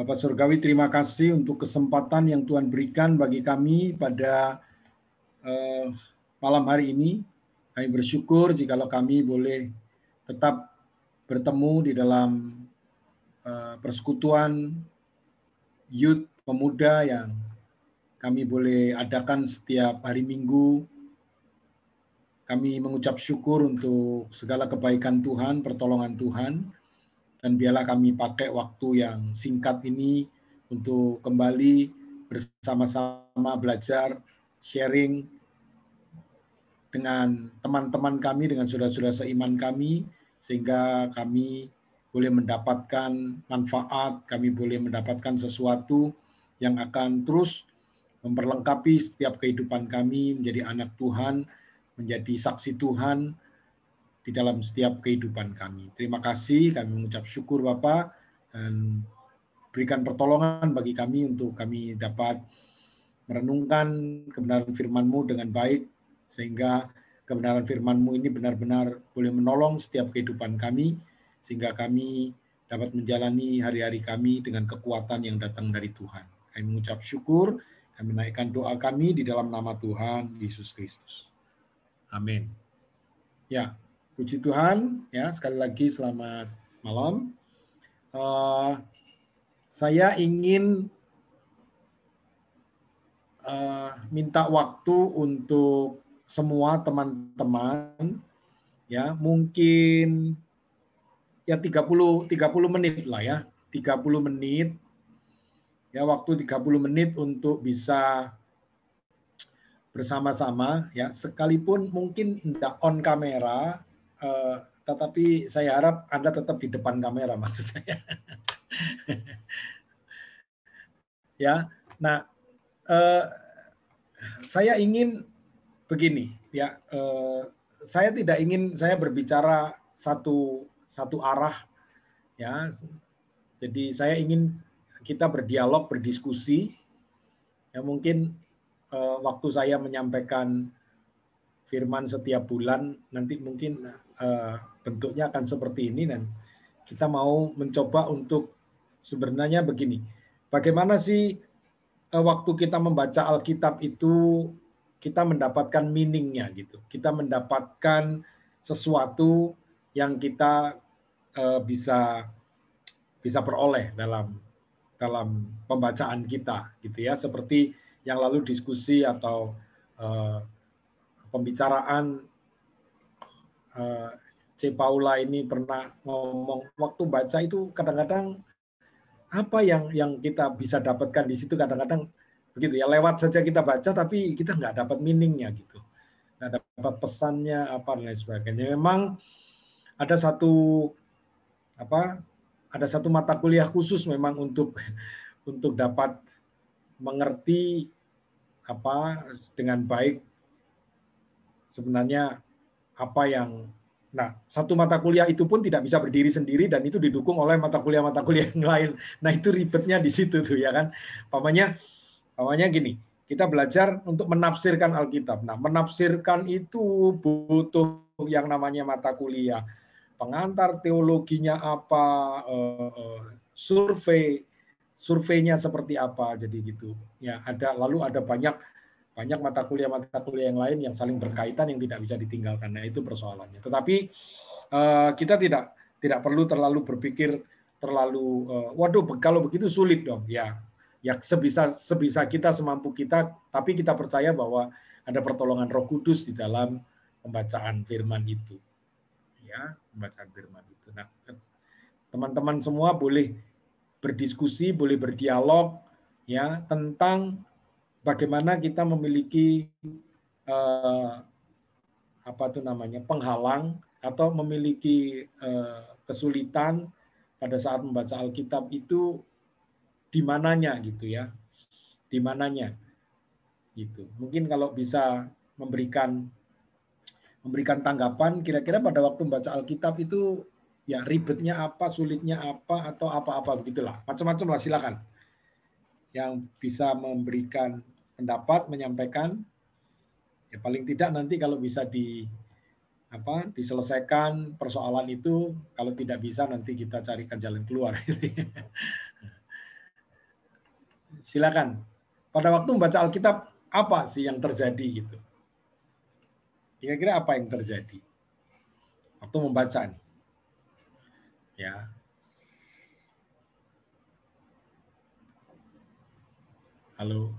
Bapak Surgawi, terima kasih untuk kesempatan yang Tuhan berikan bagi kami pada malam hari ini. Kami bersyukur jikalau kami boleh tetap bertemu di dalam persekutuan youth pemuda yang kami boleh adakan setiap hari Minggu. Kami mengucap syukur untuk segala kebaikan Tuhan, pertolongan Tuhan, dan biarlah kami pakai waktu yang singkat ini untuk kembali bersama-sama belajar, sharing dengan teman-teman kami, dengan saudara-saudara seiman kami, sehingga kami boleh mendapatkan manfaat, kami boleh mendapatkan sesuatu yang akan terus memperlengkapi setiap kehidupan kami menjadi anak Tuhan, menjadi saksi Tuhan di dalam setiap kehidupan kami. Terima kasih, kami mengucap syukur Bapak, dan berikan pertolongan bagi kami untuk kami dapat merenungkan kebenaran firman-Mu dengan baik, sehingga kebenaran firman-Mu ini benar-benar boleh menolong setiap kehidupan kami, sehingga kami dapat menjalani hari-hari kami dengan kekuatan yang datang dari Tuhan. Kami mengucap syukur, kami naikkan doa kami di dalam nama Tuhan Yesus Kristus. Amin. Ya, puji Tuhan. Ya, sekali lagi selamat malam. Saya ingin minta waktu untuk semua teman-teman, ya mungkin ya 30 menit lah ya, 30 menit, ya waktu 30 menit untuk bisa bersama-sama, ya sekalipun mungkin tidak on kamera, tetapi saya harap Anda tetap di depan kamera maksud saya. Ya, nah saya ingin begini, ya saya tidak ingin saya berbicara satu arah, ya. Jadi saya ingin kita berdialog, berdiskusi. Ya mungkin waktu saya menyampaikan firman setiap bulan nanti mungkin bentuknya akan seperti ini, dan kita mau mencoba untuk sebenarnya begini. Bagaimana sih waktu kita membaca Alkitab itu kita mendapatkan meaning-nya gitu. Kita mendapatkan sesuatu yang kita bisa peroleh dalam pembacaan kita gitu ya, seperti yang lalu diskusi atau pembicaraan C. Paula ini pernah ngomong waktu baca itu kadang-kadang apa yang kita bisa dapatkan di situ, kadang-kadang begitu ya, lewat saja kita baca tapi kita nggak dapat meaningnya gitu, nggak dapat pesannya apa dan lain sebagainya. Memang ada satu mata kuliah khusus memang untuk dapat mengerti dengan baik sebenarnya apa yang. Nah, satu mata kuliah itu pun tidak bisa berdiri sendiri dan itu didukung oleh mata kuliah yang lain. Nah, itu ribetnya di situ tuh ya kan. Pamannya gini, kita belajar untuk menafsirkan Alkitab. Nah, menafsirkan itu butuh yang namanya mata kuliah. Pengantar teologinya apa, surveinya seperti apa, jadi gitu. Ya, lalu ada banyak mata kuliah yang lain yang saling berkaitan yang tidak bisa ditinggalkan. Nah, itu persoalannya. Tetapi kita tidak perlu terlalu berpikir terlalu waduh kalau begitu sulit dong. Ya sebisa kita, semampu kita, tapi kita percaya bahwa ada pertolongan Roh Kudus di dalam pembacaan firman itu. Ya, pembacaan firman itu. Nah, teman-teman semua boleh berdiskusi, boleh berdialog ya tentang bagaimana kita memiliki penghalang atau memiliki kesulitan pada saat membaca Alkitab itu di mananya gitu ya, di mananya gitu. Mungkin kalau bisa memberikan tanggapan kira-kira pada waktu membaca Alkitab itu ya ribetnya apa, sulitnya apa, atau apa-apa begitulah, macam-macam lah, silakan yang bisa memberikan pendapat, menyampaikan. Ya paling tidak nanti kalau bisa diselesaikan persoalan itu, kalau tidak bisa nanti kita carikan jalan keluar. Silakan. Pada waktu membaca Alkitab, apa sih yang terjadi gitu? Kira-kira apa yang terjadi waktu membaca nih? Ya. Halo.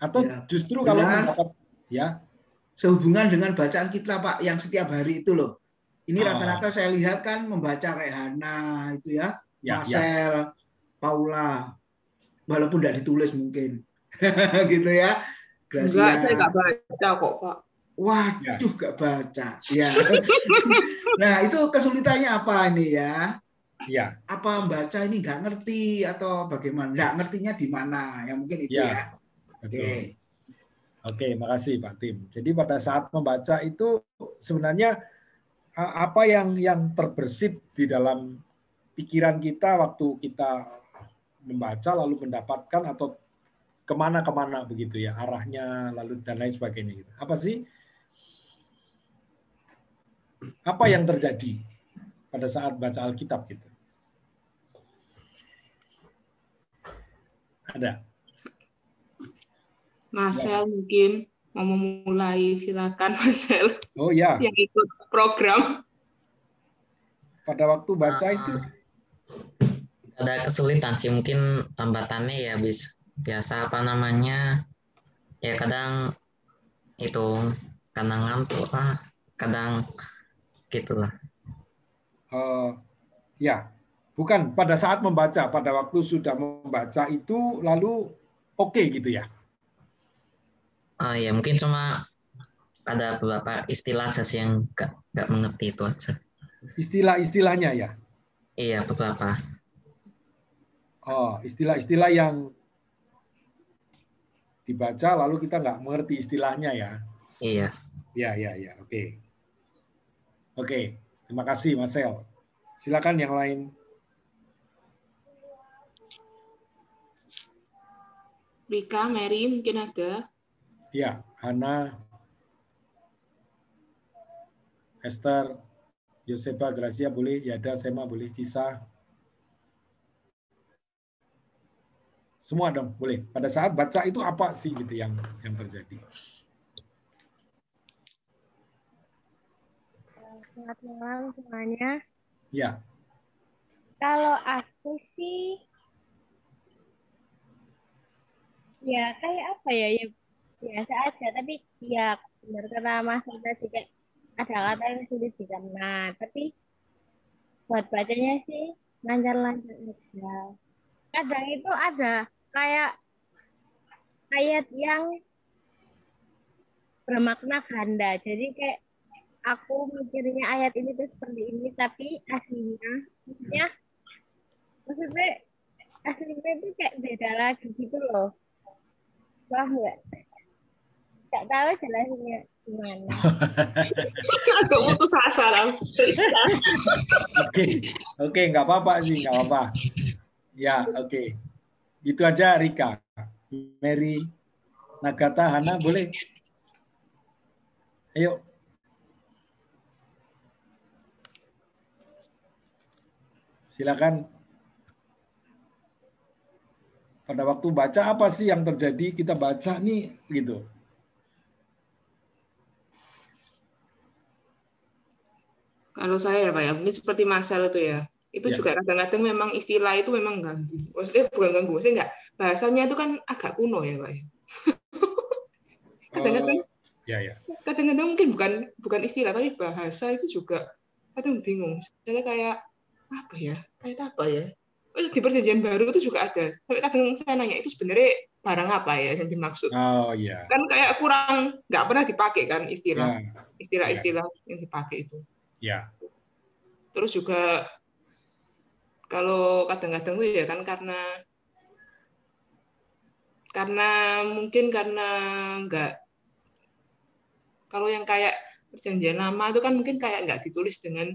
Atau Ya, justru kalau benar. mendapat ya. Sehubungan dengan bacaan kita, Pak, yang setiap hari itu loh. Ini Ah, rata-rata saya lihat kan membaca kayak Hana itu ya, ya, ya. Marcel, Paula, walaupun tidak ditulis mungkin, gitu ya. Enggak, saya Gracia, nggak baca kok, Pak. Ya. waduh, gak baca. Ya. Nah, itu kesulitannya apa ini ya? Ya. Apa membaca ini nggak ngerti atau bagaimana? Nggak ngertinya di mana? Ya mungkin itu Ya, ya. betul. Oke. Oke, makasih Pak Tim. Jadi pada saat membaca itu sebenarnya apa yang terbersit di dalam pikiran kita waktu kita membaca lalu mendapatkan atau kemana-kemana begitu ya arahnya lalu dan lain sebagainya gitu. Apa sih? Apa yang terjadi pada saat baca Alkitab gitu? Ada? Marcel mungkin mau memulai, silakan Marcel Oh ya, yang ikut program. pada waktu baca itu Ada kesulitan sih, mungkin hambatannya ya biasa apa namanya, ya kadang itu kadang ngantuk lah, kadang gitulah. ya, bukan pada saat membaca, pada waktu sudah membaca itu lalu oke gitu ya. Ya mungkin cuma ada beberapa istilah saja yang nggak mengerti itu aja. Istilah-istilahnya ya. Iya, beberapa. Oh, istilah-istilah yang dibaca lalu kita nggak mengerti istilahnya ya. Iya. Ya. Oke. Oke, terima kasih Marcel. Silakan yang lain. Rika, Mary mungkin ada. Ya, Hana, Esther, Josefa, Gracia boleh, Yada, Sema boleh, Cisa. Semua dong, boleh. Pada saat baca itu apa sih gitu yang terjadi? Selamat malam semuanya. Ya. Kalau aku sih, ya kayak apa ya, ya biasa aja. Tapi ya benar kata Mas tadi kayak ada kata yang sulit dicerna. Tapi buat bacanya sih lancar-lancar aja. Kadang itu ada kayak ayat yang bermakna ganda. Jadi kayak aku mikirnya ayat ini tuh seperti ini, tapi maksudnya maksudnya aslinya itu kayak beda lagi gitu loh. Paham nggak? Nggak tahu jelasinnya gimana. Agak putus asa lah. Oke, nggak apa-apa sih, nggak apa-apa. Ya, oke. Gitu aja Rika. Mary, Nagata, Hana boleh? Ayo. Silakan. Pada waktu baca apa sih yang terjadi? Kita baca nih gitu. Kalau saya ya Pak ya, mungkin seperti Marcel itu ya. Itu Ya. juga kadang-kadang memang istilah itu memang ganggu. Maksudnya bukan ganggu, maksudnya enggak. Bahasanya itu kan agak kuno ya Pak ya. Kadang-kadang Ya. kadang-kadang mungkin bukan istilah, tapi bahasa itu juga kadang bingung. Misalnya kayak apa ya? Kayak apa ya? Di perjanjian baru itu juga ada. Tapi kadang saya nanya itu sebenarnya barang apa ya yang dimaksud? Oh iya. Kan kayak kurang nggak pernah dipakai kan istilah Ya. yang dipakai itu. Ya. Terus juga kalau kadang-kadang tuh ya kan karena nggak, kalau yang kayak perjanjian lama itu kan mungkin kayak nggak ditulis dengan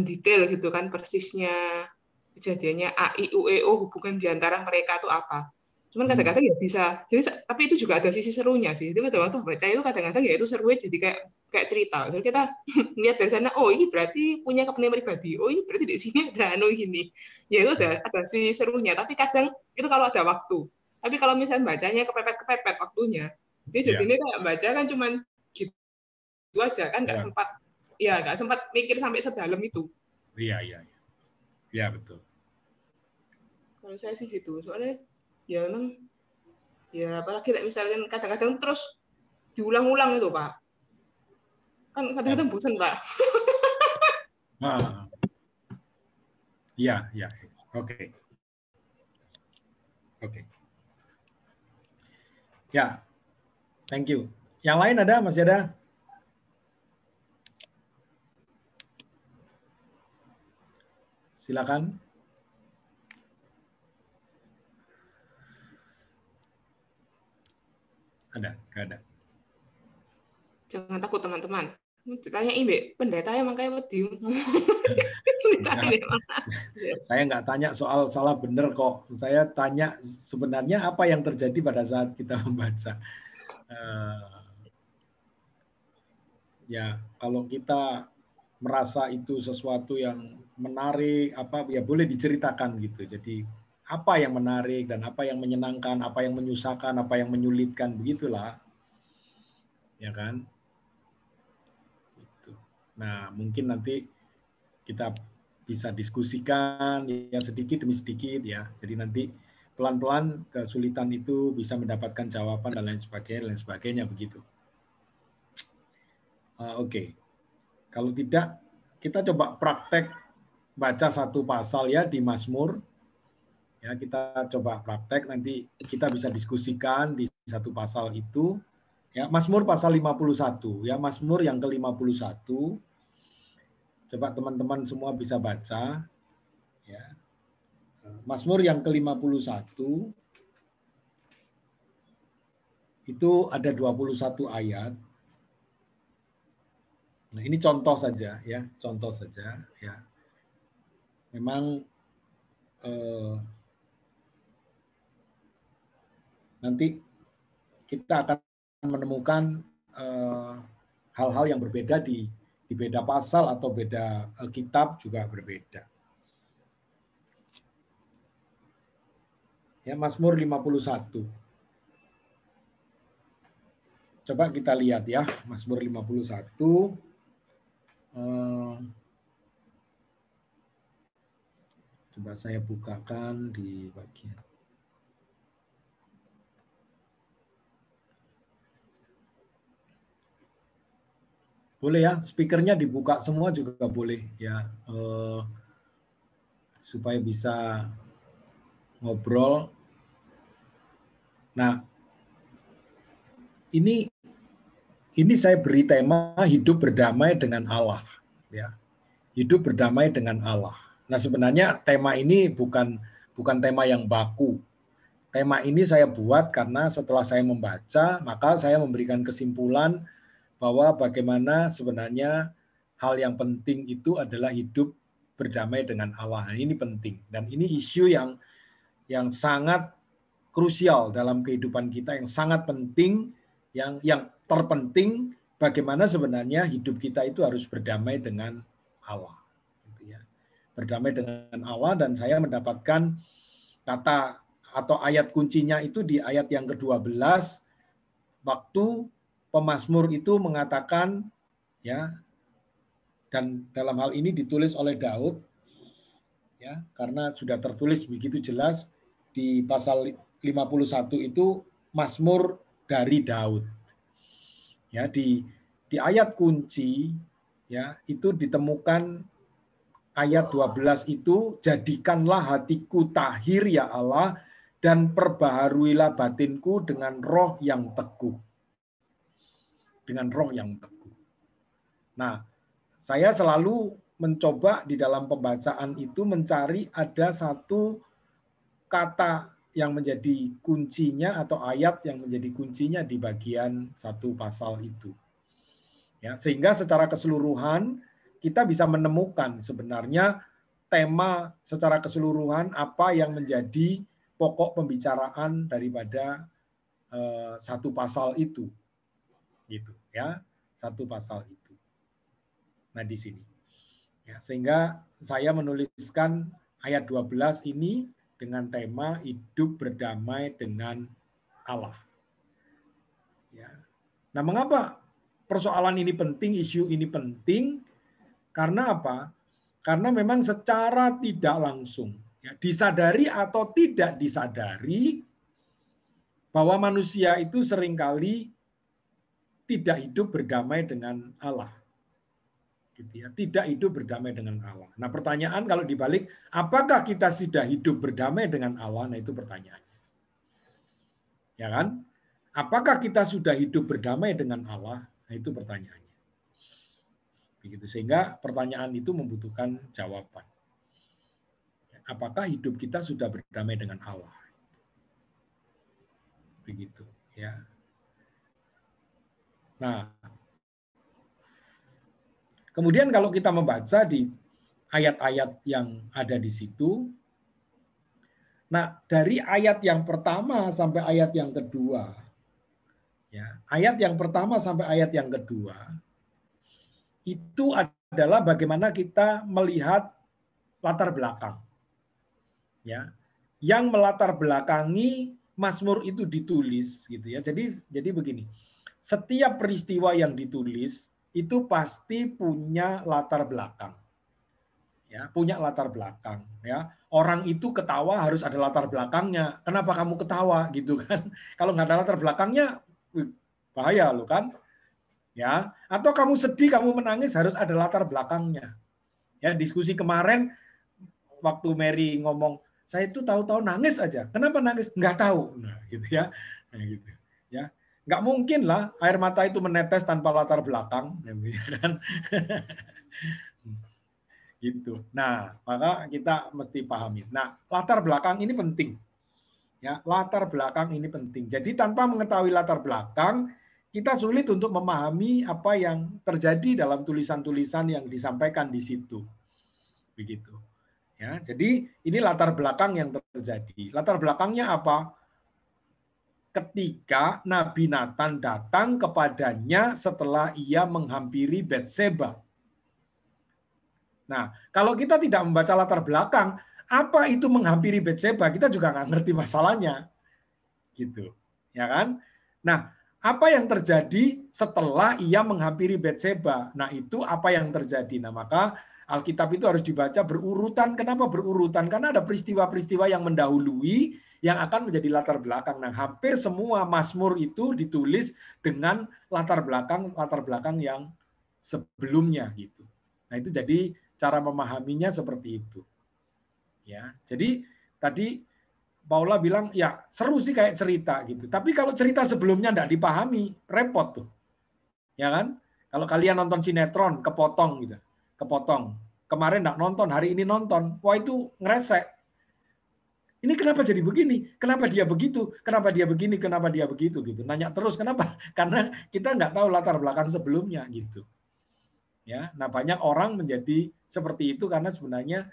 detail gitu kan persisnya kejadiannya A I U E O, hubungan di antara mereka itu apa. Cuman kadang-kadang ya bisa. Jadi tapi itu juga ada sisi serunya sih. Jadi waktu baca itu kadang-kadang ya itu serunya jadi kayak kayak cerita. Jadi kita lihat dari sana, oh ini berarti punya kepentingan pribadi. Oh ini berarti di sini ada gini. Ya itu ada si serunya. Tapi kadang itu kalau ada waktu. Tapi kalau misalnya bacanya kepepet waktunya, dia jadi ini kayak baca kan cuman gitu aja kan nggak sempat mikir sampai sedalam itu. Iya betul. Kalau saya sih gitu. Soalnya ya apalagi misalkan kadang-kadang terus diulang-ulang itu Pak. Kan kadang-kadang bosan Pak. Iya. Oke. Ya, thank you. Yang lain ada? Masih ada? Silakan. Ada? Nggak ada. Jangan takut teman-teman. Tanya Ibe, pendeta yang makanya wedi. Saya nggak tanya soal salah benar kok. Saya tanya sebenarnya apa yang terjadi pada saat kita membaca. Ya, kalau kita merasa itu sesuatu yang menarik, ya boleh diceritakan gitu. Jadi apa yang menarik dan apa yang menyenangkan, apa yang menyusahkan, apa yang menyulitkan, begitulah, ya kan? Gitu. Nah, mungkin nanti kita bisa diskusikan ya sedikit demi sedikit ya. Jadi nanti pelan-pelan kesulitan itu bisa mendapatkan jawaban dan lain sebagainya begitu. Oke. Kalau tidak, kita coba praktek baca satu pasal ya di Mazmur. Ya, kita coba praktek, nanti kita bisa diskusikan di satu pasal itu. Ya, Mazmur pasal 51, ya Mazmur yang ke-51. Coba teman-teman semua bisa baca. Ya. Mazmur yang ke-51 itu ada 21 ayat. Nah, ini contoh saja ya, contoh saja ya. Memang nanti kita akan menemukan hal-hal yang berbeda di beda pasal atau beda kitab juga berbeda. Ya, Mazmur 51. Coba kita lihat ya, Mazmur 51. Coba saya bukakan di bagian. Boleh ya, speakernya dibuka semua juga boleh ya, supaya bisa ngobrol. Nah, ini saya beri tema hidup berdamai dengan Allah, ya. Hidup berdamai dengan Allah. Nah, sebenarnya tema ini bukan tema yang baku. Tema ini saya buat karena setelah saya membaca, maka saya memberikan kesimpulan bahwa bagaimana sebenarnya hal yang penting itu adalah hidup berdamai dengan Allah. Nah, ini penting dan ini isu yang sangat krusial dalam kehidupan kita, yang sangat penting, yang terpenting, bagaimana sebenarnya hidup kita itu harus berdamai dengan Allah. Gitu ya. Berdamai dengan Allah, dan saya mendapatkan kata atau ayat kuncinya itu di ayat yang ke-12, waktu pemazmur itu mengatakan, ya, dan dalam hal ini ditulis oleh Daud, ya, karena sudah tertulis begitu jelas di pasal 51 itu Mazmur dari Daud. Ya, di ayat kunci ya itu ditemukan ayat 12 itu, jadikanlah hatiku tahir ya Allah dan perbaharuilah batinku dengan roh yang teguh. Dengan roh yang teguh. Nah, saya selalu mencoba di dalam pembacaan itu mencari ada satu kata yang menjadi kuncinya atau ayat yang menjadi kuncinya di bagian satu pasal itu. Ya, sehingga secara keseluruhan kita bisa menemukan sebenarnya tema secara keseluruhan apa yang menjadi pokok pembicaraan daripada satu pasal itu. Gitu ya. satu pasal itu. Nah, di sini. Ya, sehingga saya menuliskan ayat 12 ini dengan tema hidup berdamai dengan Allah. Ya. Nah, mengapa persoalan ini penting, isu ini penting? Karena apa? Karena memang secara tidak langsung, ya, disadari atau tidak disadari, bahwa manusia itu seringkali tidak hidup berdamai dengan Allah. Gitu ya, tidak hidup berdamai dengan Allah. Nah, pertanyaan kalau dibalik, apakah kita sudah hidup berdamai dengan Allah? Nah, itu pertanyaannya. Ya kan? Apakah kita sudah hidup berdamai dengan Allah? Nah, itu pertanyaannya. Begitu. Sehingga pertanyaan itu membutuhkan jawaban. Apakah hidup kita sudah berdamai dengan Allah? Begitu, ya. Nah, kemudian kalau kita membaca di ayat-ayat yang ada di situ, nah dari ayat yang pertama sampai ayat yang kedua, ya, ayat yang pertama sampai ayat yang kedua, itu adalah bagaimana kita melihat latar belakang, ya, yang melatar belakangi Mazmur itu ditulis, gitu ya. Jadi begini, setiap peristiwa yang ditulis itu pasti punya latar belakang, ya, punya latar belakang, ya. Orang itu ketawa harus ada latar belakangnya. Kenapa kamu ketawa, gitu kan? Kalau nggak ada latar belakangnya, bahaya loh kan, ya. Atau kamu sedih, kamu menangis harus ada latar belakangnya. Ya, diskusi kemarin waktu Mary ngomong, saya itu tahu-tahu nangis aja. Kenapa nangis? Nggak tahu. Nah, gitu ya. Nah, gitu. Ya. Nggak mungkin lah air mata itu menetes tanpa latar belakang. Gitu kan. Gitu. Nah, maka kita mesti pahami. Nah, latar belakang ini penting. Ya, latar belakang ini penting. Jadi tanpa mengetahui latar belakang, kita sulit untuk memahami apa yang terjadi dalam tulisan-tulisan yang disampaikan di situ. Begitu. Ya, jadi ini latar belakang yang terjadi. Latar belakangnya apa? Ketika Nabi Nathan datang kepadanya setelah ia menghampiri Betseba. Nah, kalau kita tidak membaca latar belakang, apa itu menghampiri Betseba? Kita juga nggak ngerti masalahnya. Gitu. Ya kan? Nah, apa yang terjadi setelah ia menghampiri Betseba? Nah, itu apa yang terjadi? Nah, maka Alkitab itu harus dibaca berurutan. Kenapa berurutan? Karena ada peristiwa-peristiwa yang mendahului yang akan menjadi latar belakang. Nah, hampir semua Mazmur itu ditulis dengan latar belakang yang sebelumnya gitu. Nah, itu jadi cara memahaminya seperti itu. Ya, jadi tadi Paula bilang ya seru sih kayak cerita gitu. Tapi kalau cerita sebelumnya enggak dipahami, repot tuh. Ya kan? Kalau kalian nonton sinetron kepotong gitu. Kepotong. Kemarin enggak nonton, hari ini nonton. Wah, itu ngeresek. Ini kenapa jadi begini? Kenapa dia begitu? Kenapa dia begini? Kenapa dia begitu gitu. Nanya terus kenapa? Karena kita enggak tahu latar belakang sebelumnya gitu. Ya, nah banyak orang menjadi seperti itu karena sebenarnya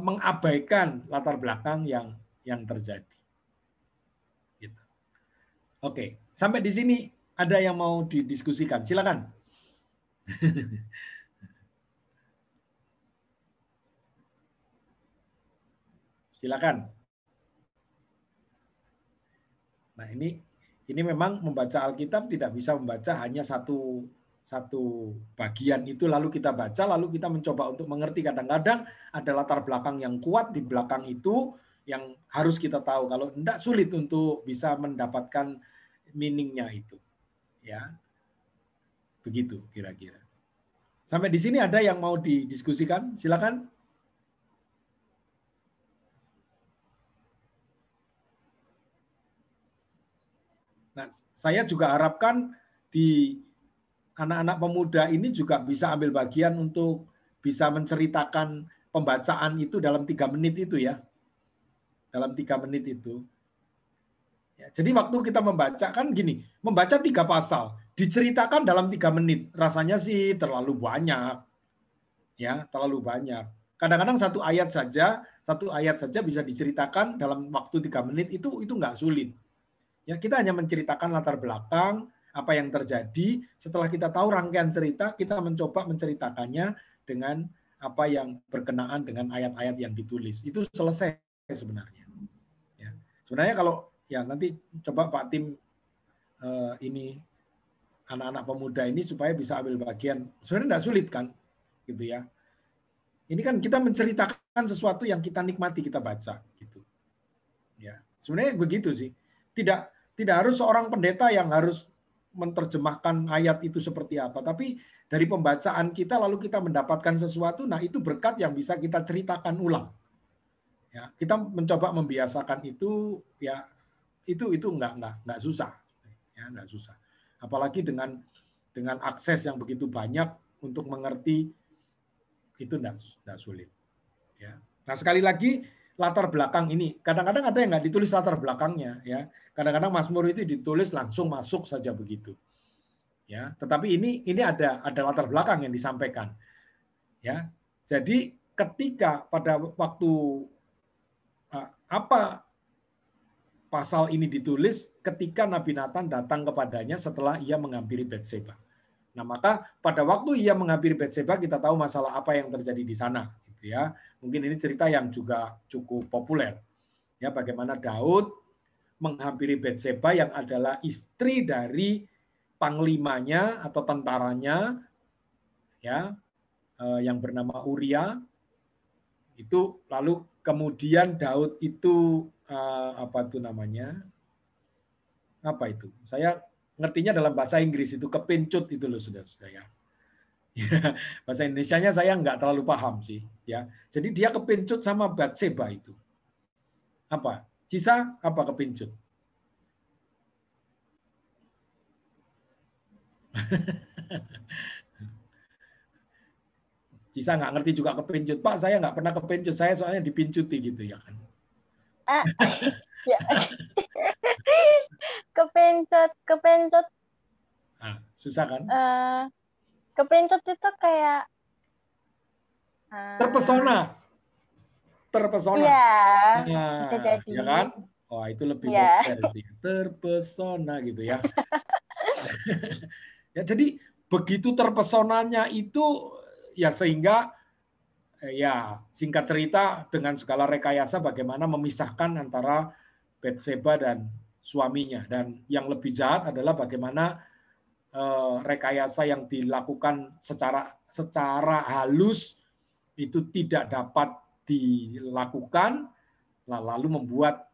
mengabaikan latar belakang yang terjadi. Gitu. Oke, sampai di sini ada yang mau didiskusikan? Silakan. Silakan. Nah, ini memang membaca Alkitab tidak bisa membaca hanya satu bagian itu lalu kita baca, lalu kita mencoba untuk mengerti. Kadang-kadang ada latar belakang yang kuat di belakang itu yang harus kita tahu. Kalau tidak, sulit untuk bisa mendapatkan meaning-nya itu. Ya, begitu kira-kira. Sampai di sini ada yang mau didiskusikan? Silakan. Nah, saya juga harapkan di anak-anak pemuda ini juga bisa ambil bagian untuk bisa menceritakan pembacaan itu dalam 3 menit itu ya. Dalam 3 menit itu. Ya, jadi waktu kita membaca kan gini, membaca 3 pasal, diceritakan dalam 3 menit. Rasanya sih terlalu banyak. Ya, terlalu banyak. Kadang-kadang satu ayat saja bisa diceritakan dalam waktu 3 menit itu nggak sulit. Ya, kita hanya menceritakan latar belakang, apa yang terjadi. Setelah kita tahu rangkaian cerita, kita mencoba menceritakannya dengan apa yang berkenaan dengan ayat-ayat yang ditulis. Itu selesai sebenarnya. Ya. Sebenarnya kalau ya nanti coba Pak Tim ini anak-anak pemuda ini supaya bisa ambil bagian. Sebenarnya tidak sulit kan, gitu ya. Ini kan kita menceritakan sesuatu yang kita nikmati kita baca, gitu. Ya, sebenarnya begitu sih. Tidak harus seorang pendeta yang harus menerjemahkan ayat itu seperti apa, tapi dari pembacaan kita lalu kita mendapatkan sesuatu, nah itu berkat yang bisa kita ceritakan ulang. Ya, kita mencoba membiasakan itu, ya itu nggak susah, ya nggak susah. Apalagi dengan akses yang begitu banyak untuk mengerti itu nggak sulit. Ya. Nah sekali lagi latar belakang ini kadang-kadang ada yang nggak ditulis latar belakangnya, ya. Kadang-kadang Mazmur itu ditulis langsung masuk saja begitu. Ya, tetapi ini ada latar belakang yang disampaikan. Ya, jadi ketika pada waktu apa pasal ini ditulis ketika Nabi Nathan datang kepadanya setelah ia menghampiri Batseba. Nah, maka pada waktu ia menghampiri Batseba kita tahu masalah apa yang terjadi di sana, gitu ya. Mungkin ini cerita yang juga cukup populer. Ya, bagaimana Daud menghampiri Batseba yang adalah istri dari panglimanya atau tentaranya, ya, yang bernama Uria. Itu lalu kemudian Daud itu apa itu namanya? Apa itu? Saya ngertinya dalam bahasa Inggris itu kepencut itu loh saudara-saudara ya. Bahasa Indonesianya saya nggak terlalu paham sih ya. Jadi dia kepencut sama Batseba itu. Apa? Cisa apa kepencut? Cisa nggak ngerti juga kepencut. Pak, saya nggak pernah kepencut. Saya soalnya dipincuti gitu ya kan. Ya. Kepencut. Susah kan? Kepencut itu kayak terpesona. Iya, bisa jadi. Ya kan? Oh, itu lebih populer gitu ya. Terpesona gitu ya. Ya, jadi begitu terpesonanya itu ya sehingga ya singkat cerita dengan segala rekayasa bagaimana memisahkan antara Batseba dan suaminya, dan yang lebih jahat adalah bagaimana rekayasa yang dilakukan secara halus itu tidak dapat dilakukan, lalu membuat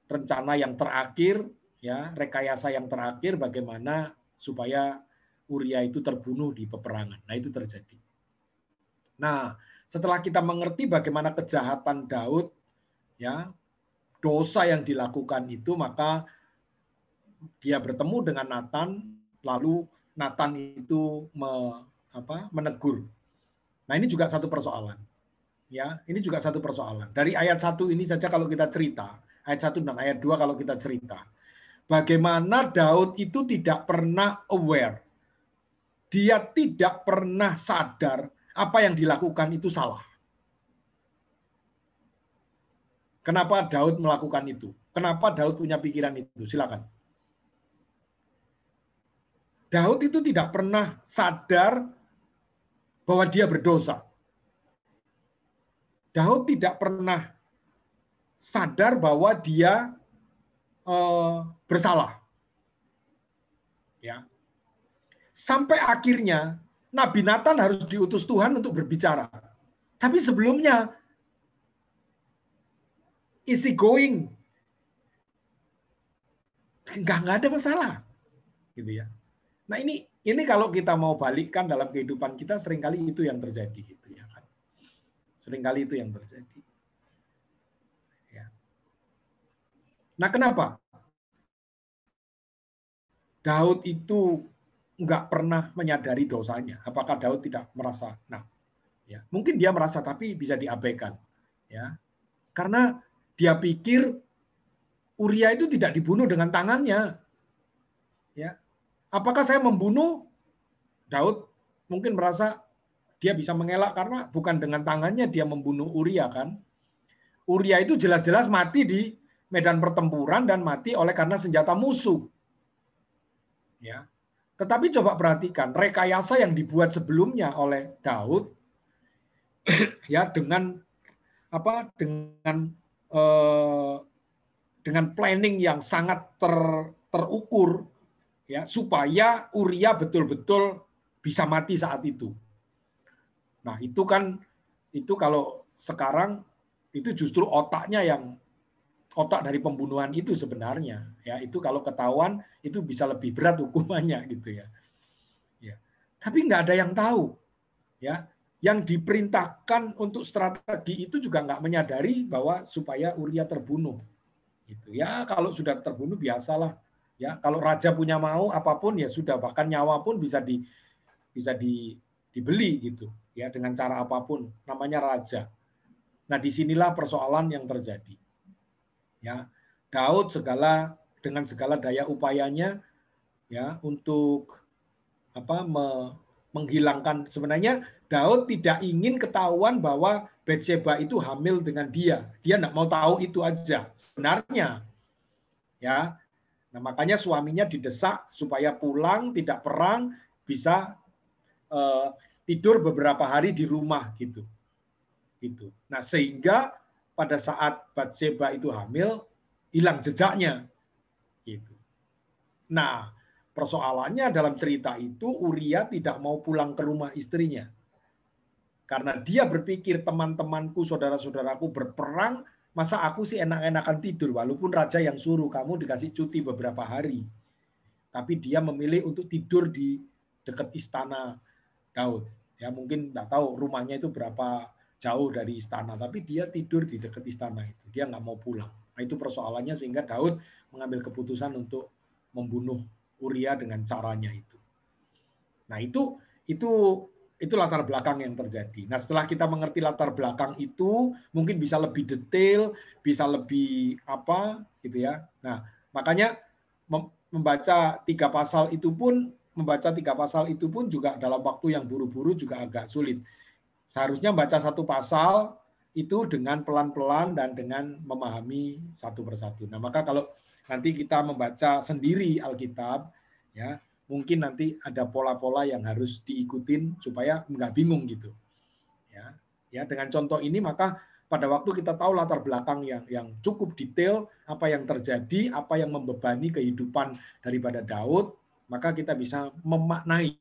rencana yang terakhir, ya rekayasa yang terakhir bagaimana supaya Uria itu terbunuh di peperangan. Nah itu terjadi. Nah setelah kita mengerti bagaimana kejahatan Daud, ya dosa yang dilakukan itu, maka dia bertemu dengan Nathan, lalu Nathan itu menegur. Nah ini juga satu persoalan. Ya, ini juga satu persoalan. Dari ayat 1 ini saja kalau kita cerita, ayat 1 dan ayat 2 kalau kita cerita, bagaimana Daud itu tidak pernah aware. Dia tidak pernah sadar apa yang dilakukan itu salah. Kenapa Daud melakukan itu? Kenapa Daud punya pikiran itu? Silakan. Daud itu tidak pernah sadar bahwa dia berdosa. Daud tidak pernah sadar bahwa dia bersalah. Ya. Sampai akhirnya Nabi Nathan harus diutus Tuhan untuk berbicara. Tapi sebelumnya easy going, nggak ada masalah, gitu ya. Nah ini kalau kita mau balikkan dalam kehidupan kita, seringkali itu yang terjadi, gitu ya kan. Seringkali itu yang terjadi. Ya. Nah kenapa? Daud itu nggak pernah menyadari dosanya. Apakah Daud tidak merasa? Nah, ya mungkin dia merasa, tapi bisa diabaikan, ya. Karena dia pikir Uria itu tidak dibunuh dengan tangannya. Ya. Apakah saya membunuh? Daud mungkin merasa dia bisa mengelak karena bukan dengan tangannya dia membunuh Uria kan. Uria itu jelas-jelas mati di medan pertempuran dan mati oleh karena senjata musuh. Ya. Tetapi coba perhatikan rekayasa yang dibuat sebelumnya oleh Daud ya dengan dengan planning yang sangat terukur ya supaya Uria betul-betul bisa mati saat itu. Nah, itu kalau sekarang itu justru otak dari pembunuhan itu sebenarnya ya, itu kalau ketahuan itu bisa lebih berat hukumannya gitu ya. Ya. Tapi nggak ada yang tahu ya. Yang diperintahkan untuk strategi itu juga nggak menyadari bahwa supaya Uria terbunuh. Gitu. Ya kalau sudah terbunuh biasalah. Ya kalau raja punya mau apapun ya sudah, bahkan nyawa pun bisa dibeli gitu ya dengan cara apapun, namanya raja. Nah disinilah persoalan yang terjadi. Ya Daud dengan segala daya upayanya ya untuk menghilangkan, sebenarnya Daud tidak ingin ketahuan bahwa Batseba itu hamil dengan dia. Dia tidak mau tahu itu aja sebenarnya. Ya. Nah, makanya suaminya didesak supaya pulang, tidak perang, bisa tidur beberapa hari di rumah gitu. Gitu. Nah, sehingga pada saat Batseba itu hamil, hilang jejaknya. Gitu. Nah, persoalannya dalam cerita itu Uria tidak mau pulang ke rumah istrinya. Karena dia berpikir teman-temanku, saudara-saudaraku berperang, masa aku sih enak-enakan tidur walaupun raja yang suruh kamu dikasih cuti beberapa hari. Tapi dia memilih untuk tidur di dekat istana Daud. Ya mungkin enggak tahu rumahnya itu berapa jauh dari istana, tapi dia tidur di dekat istana itu. Dia nggak mau pulang. Nah, itu persoalannya sehingga Daud mengambil keputusan untuk membunuh Uria dengan caranya itu. Nah, itu latar belakang yang terjadi. Nah, setelah kita mengerti latar belakang itu, mungkin bisa lebih detail, bisa lebih gitu ya. Nah, makanya membaca 3 pasal itu pun juga dalam waktu yang buru-buru juga agak sulit. Seharusnya baca 1 pasal itu dengan pelan-pelan dan dengan memahami satu persatu. Nah, maka kalau nanti kita membaca sendiri Alkitab, ya mungkin nanti ada pola-pola yang harus diikutin supaya nggak bingung gitu. Ya, dengan contoh ini maka pada waktu kita tahu latar belakang yang cukup detail, apa yang terjadi, apa yang membebani kehidupan daripada Daud, maka kita bisa memaknai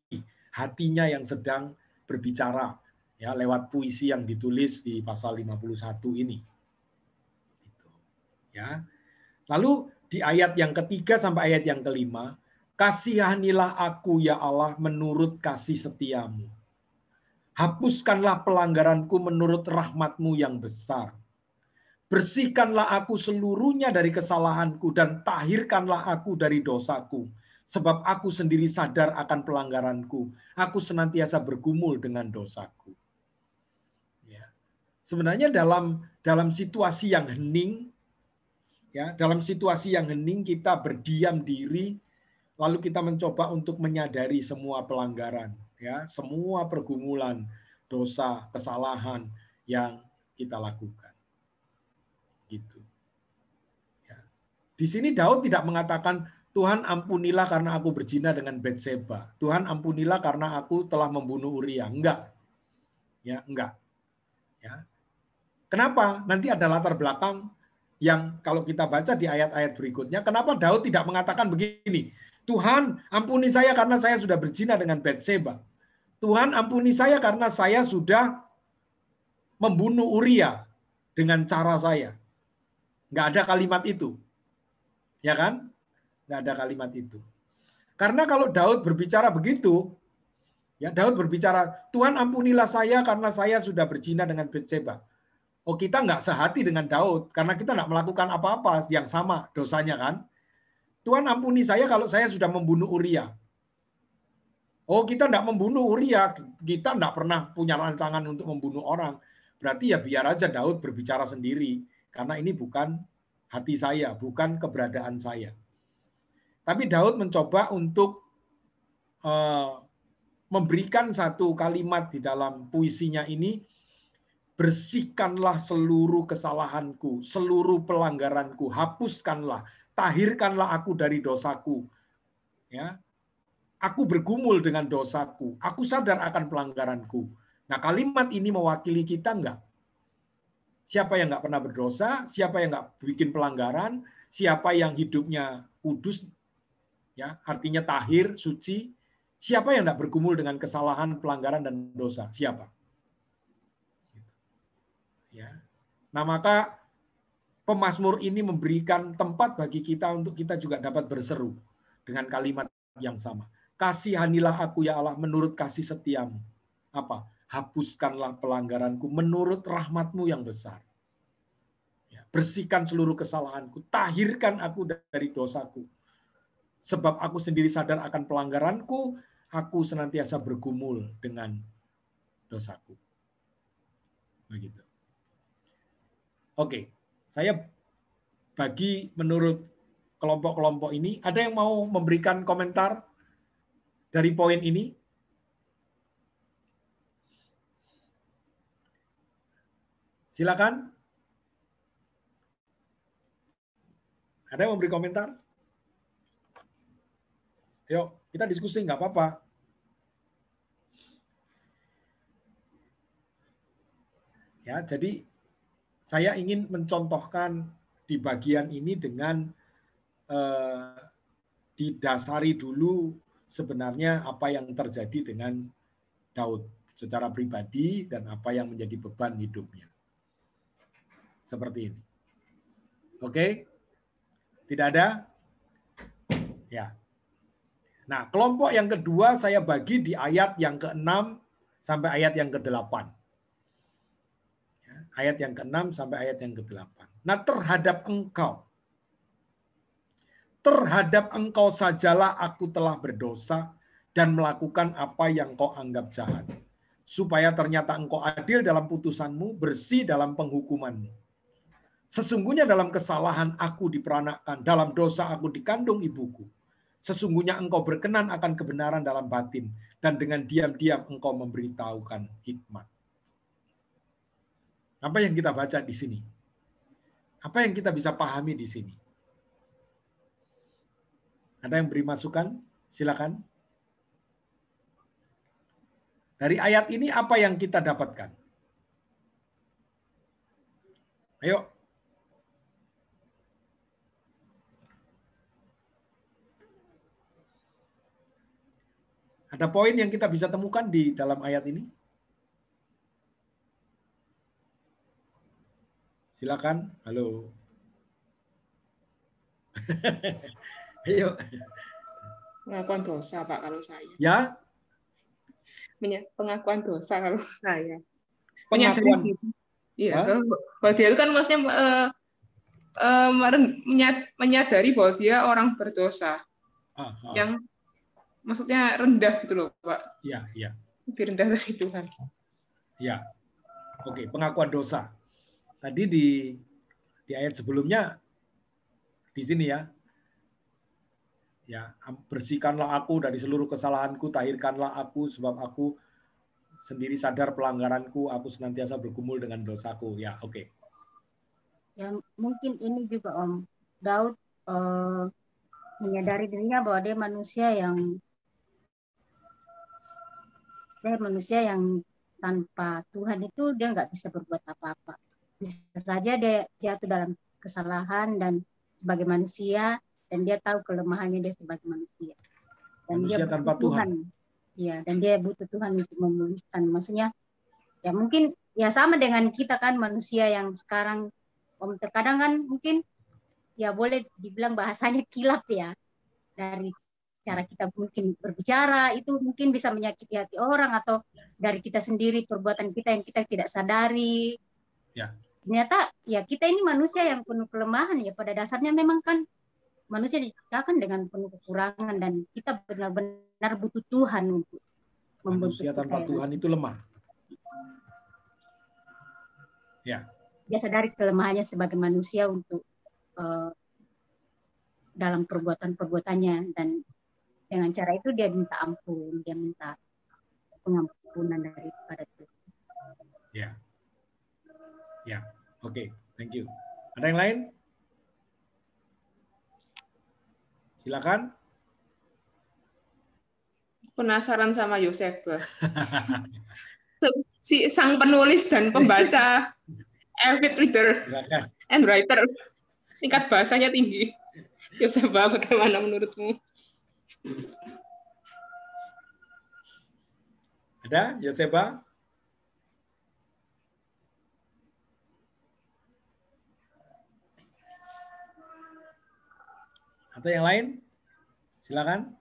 hatinya yang sedang berbicara ya lewat puisi yang ditulis di pasal 51 ini. Ya. Lalu di ayat yang ketiga sampai ayat yang kelima, kasihanilah aku ya Allah menurut kasih setiamu. Hapuskanlah pelanggaranku menurut rahmatmu yang besar. Bersihkanlah aku seluruhnya dari kesalahanku dan tahirkanlah aku dari dosaku. Sebab aku sendiri sadar akan pelanggaranku. Aku senantiasa bergumul dengan dosaku. Ya. Sebenarnya dalam situasi yang hening, ya, dalam situasi yang hening kita berdiam diri, lalu kita mencoba untuk menyadari semua pelanggaran, ya, semua pergumulan, dosa, kesalahan yang kita lakukan. Gitu. Ya. Di sini Daud tidak mengatakan Tuhan ampunilah karena aku berzina dengan Batseba. Tuhan ampunilah karena aku telah membunuh Uria. Enggak. Ya, enggak. Ya. Kenapa? Nanti ada latar belakang yang kalau kita baca di ayat-ayat berikutnya, kenapa Daud tidak mengatakan begini, Tuhan ampuni saya karena saya sudah berzina dengan Batseba. Tuhan ampuni saya karena saya sudah membunuh Uria dengan cara saya. Nggak ada kalimat itu. Ya kan? Nggak ada kalimat itu. Karena kalau Daud berbicara begitu, ya Daud berbicara, Tuhan ampunilah saya karena saya sudah berzina dengan Batseba. Oh, kita nggak sehati dengan Daud karena kita nggak melakukan apa-apa yang sama dosanya kan. Tuhan ampuni saya kalau saya sudah membunuh Uria. Oh, kita nggak membunuh Uria, kita nggak pernah punya rancangan untuk membunuh orang. Berarti ya biar aja Daud berbicara sendiri karena ini bukan hati saya, bukan keberadaan saya. Tapi Daud mencoba untuk memberikan satu kalimat di dalam puisinya ini, bersihkanlah seluruh kesalahanku, seluruh pelanggaranku, hapuskanlah, tahirkanlah aku dari dosaku. Ya. Aku bergumul dengan dosaku. Aku sadar akan pelanggaranku. Nah, kalimat ini mewakili kita enggak? Siapa yang enggak pernah berdosa? Siapa yang enggak bikin pelanggaran? Siapa yang hidupnya kudus? Ya, artinya tahir, suci. Siapa yang enggak bergumul dengan kesalahan, pelanggaran, dan dosa? Siapa? Ya. Nah, maka pemazmur ini memberikan tempat bagi kita untuk kita juga dapat berseru dengan kalimat yang sama. Kasihanilah aku ya Allah menurut kasih setiamu. Apa? Hapuskanlah pelanggaranku menurut rahmatmu yang besar. Ya, bersihkan seluruh kesalahanku. Tahirkan aku dari dosaku. Sebab aku sendiri sadar akan pelanggaranku, aku senantiasa bergumul dengan dosaku. Begitu. Oke, saya bagi menurut kelompok-kelompok ini. Ada yang mau memberikan komentar dari poin ini? Silakan. Ada yang mau memberi komentar? Yuk, kita diskusi, nggak apa-apa. Ya, jadi saya ingin mencontohkan di bagian ini dengan didasari dulu sebenarnya apa yang terjadi dengan Daud secara pribadi dan apa yang menjadi beban hidupnya. Seperti ini. Oke? Tidak ada? Ya. Nah, kelompok yang kedua saya bagi di ayat yang ke-6 sampai ayat yang ke-8. Ya, ayat yang ke-6 sampai ayat yang ke-8. Nah, terhadap engkau sajalah aku telah berdosa dan melakukan apa yang kau anggap jahat. Supaya ternyata engkau adil dalam putusanmu, bersih dalam penghukumanmu. Sesungguhnya dalam kesalahan aku diperanakkan, dalam dosa aku dikandung ibuku. Sesungguhnya engkau berkenan akan kebenaran dalam batin, dan dengan diam-diam engkau memberitahukan hikmat. Apa yang kita baca di sini? Apa yang kita bisa pahami di sini? Ada yang beri masukan? Silakan. Dari ayat ini apa yang kita dapatkan? Ayo. Ada poin yang kita bisa temukan di dalam ayat ini? Silakan. Halo. Ayo. Pengakuan dosa, Pak, kalau saya. Ya. Pengakuan dosa kalau saya. Pengakuan. Iya, bahwa dia itu kan maksudnya menyadari bahwa dia orang berdosa. Yang maksudnya rendah gitu loh, Pak. Iya, iya. Lebih rendah dari Tuhan. Ya. Oke, pengakuan dosa. Tadi di ayat sebelumnya di sini ya. Ya, bersihkanlah aku dari seluruh kesalahanku, tahirkanlah aku sebab aku sendiri sadar pelanggaranku, aku senantiasa bergumul dengan dosaku. Ya, oke. Ya, mungkin ini juga Om Daud menyadari dirinya bahwa dia manusia yang tanpa Tuhan itu dia nggak bisa berbuat apa-apa. Bisa saja dia jatuh dalam kesalahan dan sebagai manusia, dan dia tahu kelemahannya dia sebagai manusia. Dan manusia dia tanpa Tuhan. Ya, dan dia butuh Tuhan untuk memulihkan. Maksudnya, ya mungkin ya sama dengan kita kan manusia yang sekarang, Om, terkadang kan mungkin ya boleh dibilang bahasanya kilap ya, dari cara kita mungkin berbicara itu mungkin bisa menyakiti hati orang, atau dari kita sendiri perbuatan kita yang kita tidak sadari. Ya. Ternyata ya kita ini manusia yang penuh kelemahan ya, pada dasarnya memang kan manusia diciptakan dengan penuh kekurangan, dan kita benar-benar butuh Tuhan untuk membentuk manusia tanpa kita. Tuhan itu lemah. Ya. Dia sadari kelemahannya sebagai manusia untuk dalam perbuatan-perbuatannya, dan dengan cara itu dia minta ampun, dia minta pengampunan daripada Tuhan. Ya. Ya. Oke, thank you. Ada yang lain? Silakan. penasaran sama Yoseba. Si sang penulis dan pembaca, avid reader Silakan. and writer, tingkat bahasanya tinggi. Yoseba, bagaimana menurutmu? Ada Yoseba? Atau yang lain? Silakan.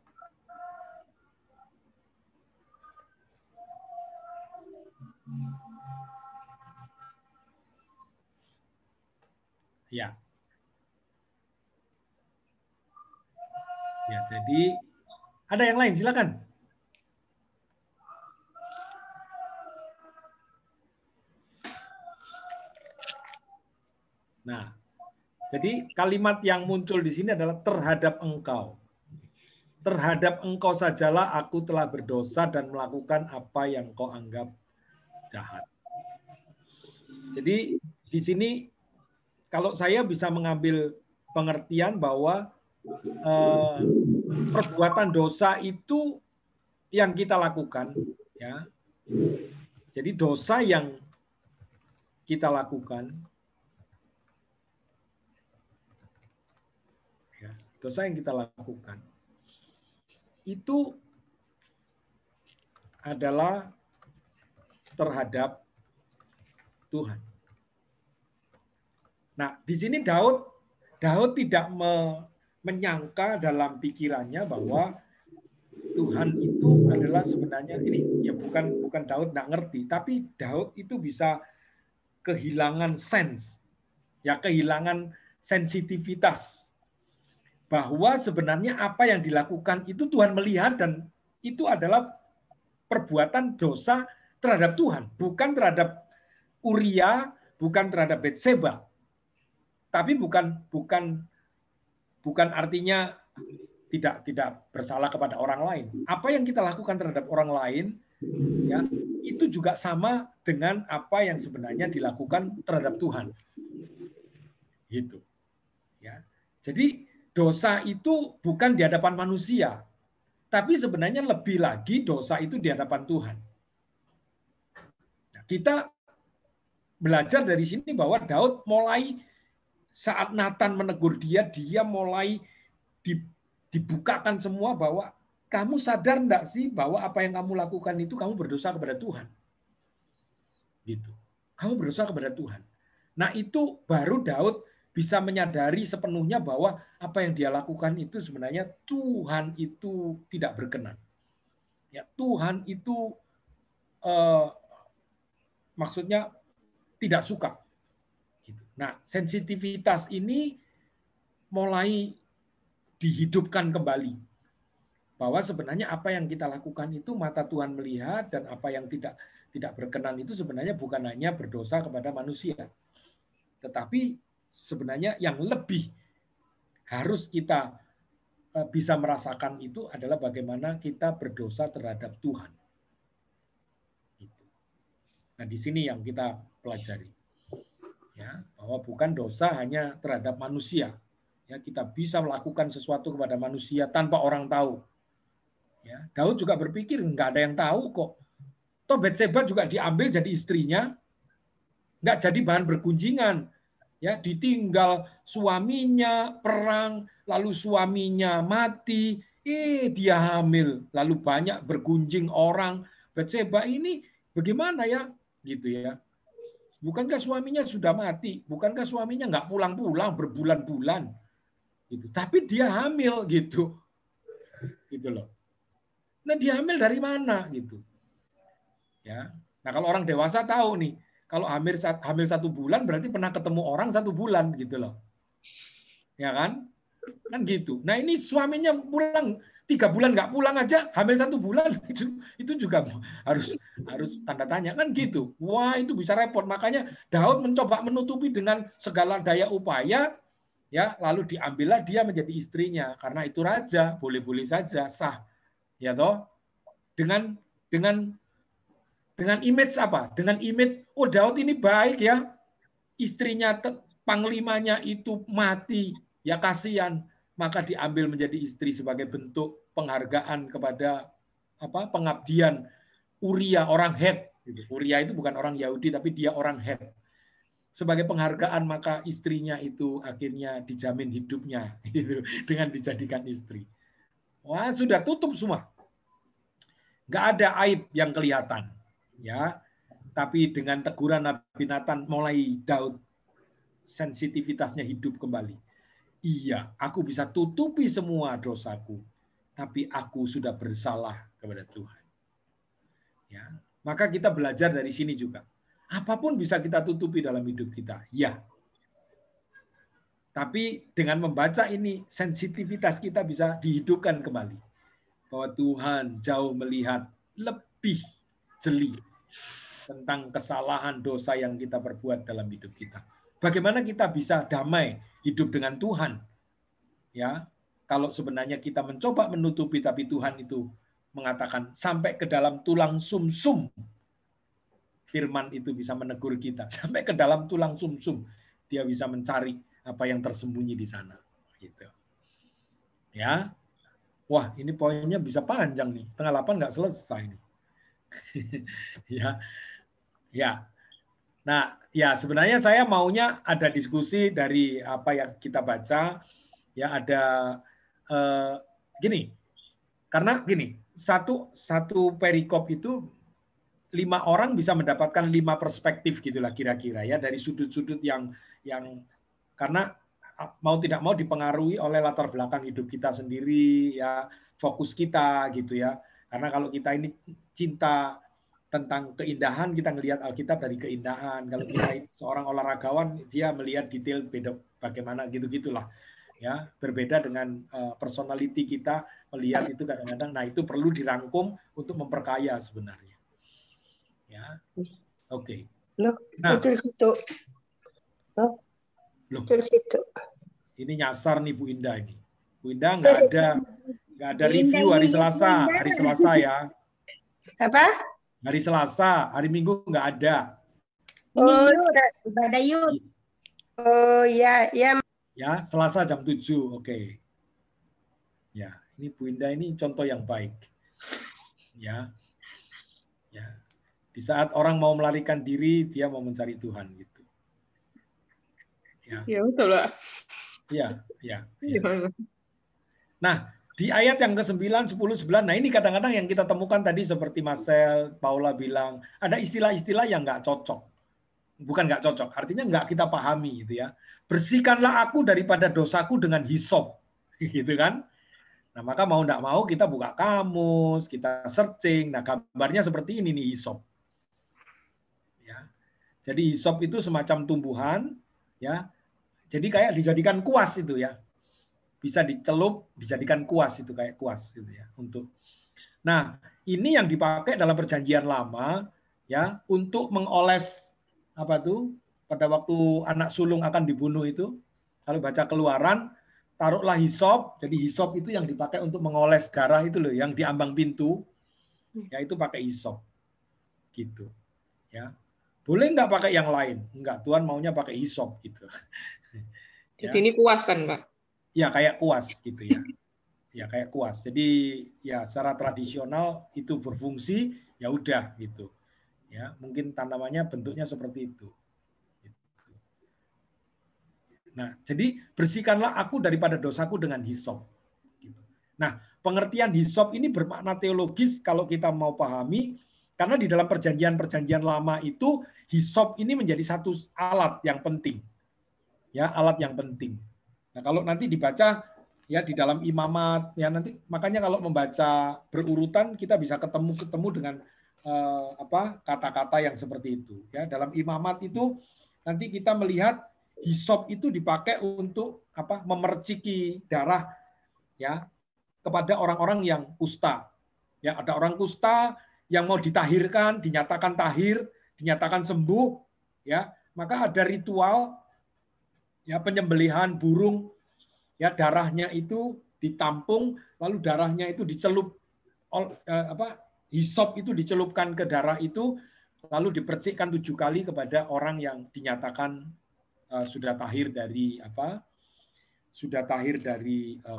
Ya. Ya, jadi ada yang lain, silakan. Nah, jadi kalimat yang muncul di sini adalah terhadap engkau. Terhadap engkau sajalah aku telah berdosa dan melakukan apa yang kau anggap jahat. Jadi di sini kalau saya bisa mengambil pengertian bahwa perbuatan dosa itu yang kita lakukan, ya. Jadi dosa yang kita lakukan, ya, dosa yang kita lakukan itu adalah terhadap Tuhan. Nah, di sini Daud tidak menyangka dalam pikirannya bahwa Tuhan itu adalah sebenarnya ini ya bukan Daud nggak ngerti, tapi Daud itu bisa kehilangan sense, ya kehilangan sensitivitas bahwa sebenarnya apa yang dilakukan itu Tuhan melihat dan itu adalah perbuatan dosa terhadap Tuhan, bukan terhadap Uria, bukan terhadap Betseba. Tapi bukan artinya tidak bersalah kepada orang lain. Apa yang kita lakukan terhadap orang lain, ya, itu juga sama dengan apa yang sebenarnya dilakukan terhadap Tuhan. Gitu. Ya. Jadi dosa itu bukan di hadapan manusia, tapi sebenarnya lebih lagi dosa itu di hadapan Tuhan. Nah, kita belajar dari sini bahwa Daud mulai saat Nathan menegur dia mulai dibukakan semua bahwa kamu sadar enggak sih bahwa apa yang kamu lakukan itu kamu berdosa kepada Tuhan. Gitu. Kamu berdosa kepada Tuhan. Nah, itu baru Daud bisa menyadari sepenuhnya bahwa apa yang dia lakukan itu sebenarnya Tuhan itu tidak berkenan. Ya, Tuhan itu maksudnya tidak suka. Nah, sensitivitas ini mulai dihidupkan kembali. Bahwa sebenarnya apa yang kita lakukan itu mata Tuhan melihat dan apa yang tidak berkenan itu sebenarnya bukan hanya berdosa kepada manusia. Tetapi sebenarnya yang lebih harus kita bisa merasakan itu adalah bagaimana kita berdosa terhadap Tuhan. Nah, di sini yang kita pelajari. Ya, bahwa bukan dosa hanya terhadap manusia. Ya, kita bisa melakukan sesuatu kepada manusia tanpa orang tahu. Ya, Daud juga berpikir nggak ada yang tahu kok. Toh Betseba juga diambil jadi istrinya, nggak jadi bahan bergunjingan. Ya, ditinggal suaminya perang, lalu suaminya mati, dia hamil, lalu banyak bergunjing orang. Betseba ini bagaimana ya, gitu ya. Bukankah suaminya sudah mati? Bukankah suaminya nggak pulang-pulang berbulan-bulan? Gitu. Tapi dia hamil gitu, gitu loh. Nah, dia hamil dari mana gitu? Ya. Nah, kalau orang dewasa tahu nih, kalau hamil 1 bulan berarti pernah ketemu orang 1 bulan gitu loh, ya kan? Kan gitu. Nah, ini suaminya pulang 3 bulan nggak pulang aja, hamil 1 bulan itu juga harus tanda tanya kan gitu. Wah, itu bisa repot. Makanya Daud mencoba menutupi dengan segala daya upaya, ya, lalu diambillah dia menjadi istrinya karena itu raja, boleh-boleh saja sah, ya toh. Dengan image apa? Dengan image, oh Daud ini baik ya, istrinya panglimanya itu mati, ya kasihan. Maka diambil menjadi istri sebagai bentuk penghargaan kepada pengabdian Uria orang Het. Uria itu bukan orang Yahudi, tapi dia orang Het. Sebagai penghargaan maka istrinya itu akhirnya dijamin hidupnya gitu, dengan dijadikan istri. Wah, sudah tutup semua. Nggak ada aib yang kelihatan. Ya, tapi dengan teguran Nabi Nathan mulai Daud sensitivitasnya hidup kembali. Iya, aku bisa tutupi semua dosaku, tapi aku sudah bersalah kepada Tuhan. Ya, maka kita belajar dari sini juga. Apapun bisa kita tutupi dalam hidup kita, ya. Tapi dengan membaca ini, sensitivitas kita bisa dihidupkan kembali. Bahwa Tuhan jauh melihat lebih jeli tentang kesalahan dosa yang kita perbuat dalam hidup kita. Bagaimana kita bisa damai hidup dengan Tuhan? Ya, kalau sebenarnya kita mencoba menutupi, tapi Tuhan itu mengatakan sampai ke dalam tulang sumsum. Firman itu bisa menegur kita sampai ke dalam tulang sumsum. Dia bisa mencari apa yang tersembunyi di sana. Gitu. Ya, wah ini poinnya bisa panjang nih. 7:30 nggak selesai nih. Ya. Nah, ya sebenarnya saya maunya ada diskusi dari apa yang kita baca. Ya ada gini. Karena gini, satu perikop itu 5 orang bisa mendapatkan 5 perspektif gitulah kira-kira ya dari sudut-sudut yang karena mau tidak mau dipengaruhi oleh latar belakang hidup kita sendiri ya, fokus kita gitu ya. Karena kalau kita ini cinta tentang keindahan, kita ngelihat Alkitab dari keindahan. Kalau kita seorang olahragawan, dia melihat detail beda bagaimana gitu-gitulah. Ya, berbeda dengan personality kita melihat itu kadang-kadang. Nah, itu perlu dirangkum untuk memperkaya sebenarnya. Ya, oke. Loh, nah, situ. Loh, situ. Ini nyasar nih Bu Indah ini. Bu Indah nggak ada review hari Selasa ya. Apa? Hari Selasa, hari Minggu nggak ada. Oh, ada Yud. Oh ya. Ya, Selasa jam 7, oke. Ya, ini Bu Indah ini contoh yang baik. Ya. Di saat orang mau melarikan diri, dia mau mencari Tuhan gitu. Ya betul lah. Ya. Nah, di ayat yang ke-9, 10, 11, nah ini kadang-kadang yang kita temukan tadi seperti Marcel, Paula bilang, ada istilah-istilah yang nggak cocok. Bukan nggak cocok, artinya nggak kita pahami gitu ya. Bersihkanlah aku daripada dosaku dengan hisop, gitu kan? Nah, maka mau nggak mau kita buka kamus, kita searching. Nah, gambarnya seperti ini nih hisop. Ya. Jadi hisop itu semacam tumbuhan, ya. Jadi kayak dijadikan kuas itu ya. Bisa dicelup, dijadikan kuas itu kayak kuas gitu ya untuk. Nah, ini yang dipakai dalam Perjanjian Lama ya untuk mengoles apa tuh pada waktu anak sulung akan dibunuh itu. Kalau baca Keluaran, taruhlah hisop. Jadi hisop itu yang dipakai untuk mengoles darah itu loh, yang di ambang pintu. Ya itu pakai hisop. Gitu. Ya. Boleh nggak pakai yang lain? Enggak, Tuhan maunya pakai hisop gitu. Jadi ini kuas kan, Pak? Ya kayak kuas gitu ya. Ya kayak kuas. Jadi ya secara tradisional itu berfungsi ya udah gitu. Ya, mungkin tanamannya bentuknya seperti itu. Nah, jadi bersihkanlah aku daripada dosaku dengan hisop. Nah, pengertian hisop ini bermakna teologis kalau kita mau pahami, karena di dalam perjanjian-perjanjian lama itu hisop ini menjadi satu alat yang penting. Ya, alat yang penting. Nah, kalau nanti dibaca ya di dalam imamat ya nanti makanya kalau membaca berurutan kita bisa ketemu dengan kata-kata yang seperti itu ya. Dalam imamat itu nanti kita melihat hisop itu dipakai untuk memerciki darah ya kepada orang-orang yang kusta. Ya, ada orang kusta yang mau ditahirkan, dinyatakan tahir, dinyatakan sembuh ya, maka ada ritual ya penyembelihan burung ya, darahnya itu ditampung lalu darahnya itu dicelup hisop itu dicelupkan ke darah itu lalu dipercikkan 7 kali kepada orang yang dinyatakan sudah tahir dari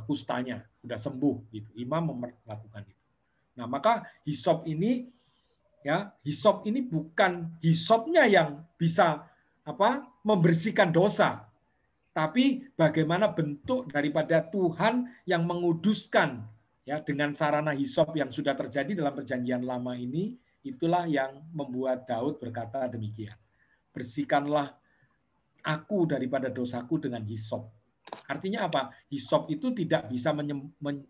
kustanya, sudah sembuh gitu. Imam melakukan itu. Nah, maka hisop ini bukan hisopnya yang bisa membersihkan dosa, tapi bagaimana bentuk daripada Tuhan yang menguduskan ya dengan sarana hisop yang sudah terjadi dalam perjanjian lama ini. Itulah yang membuat Daud berkata demikian. Bersihkanlah aku daripada dosaku dengan hisop. Artinya apa? Hisop itu tidak bisa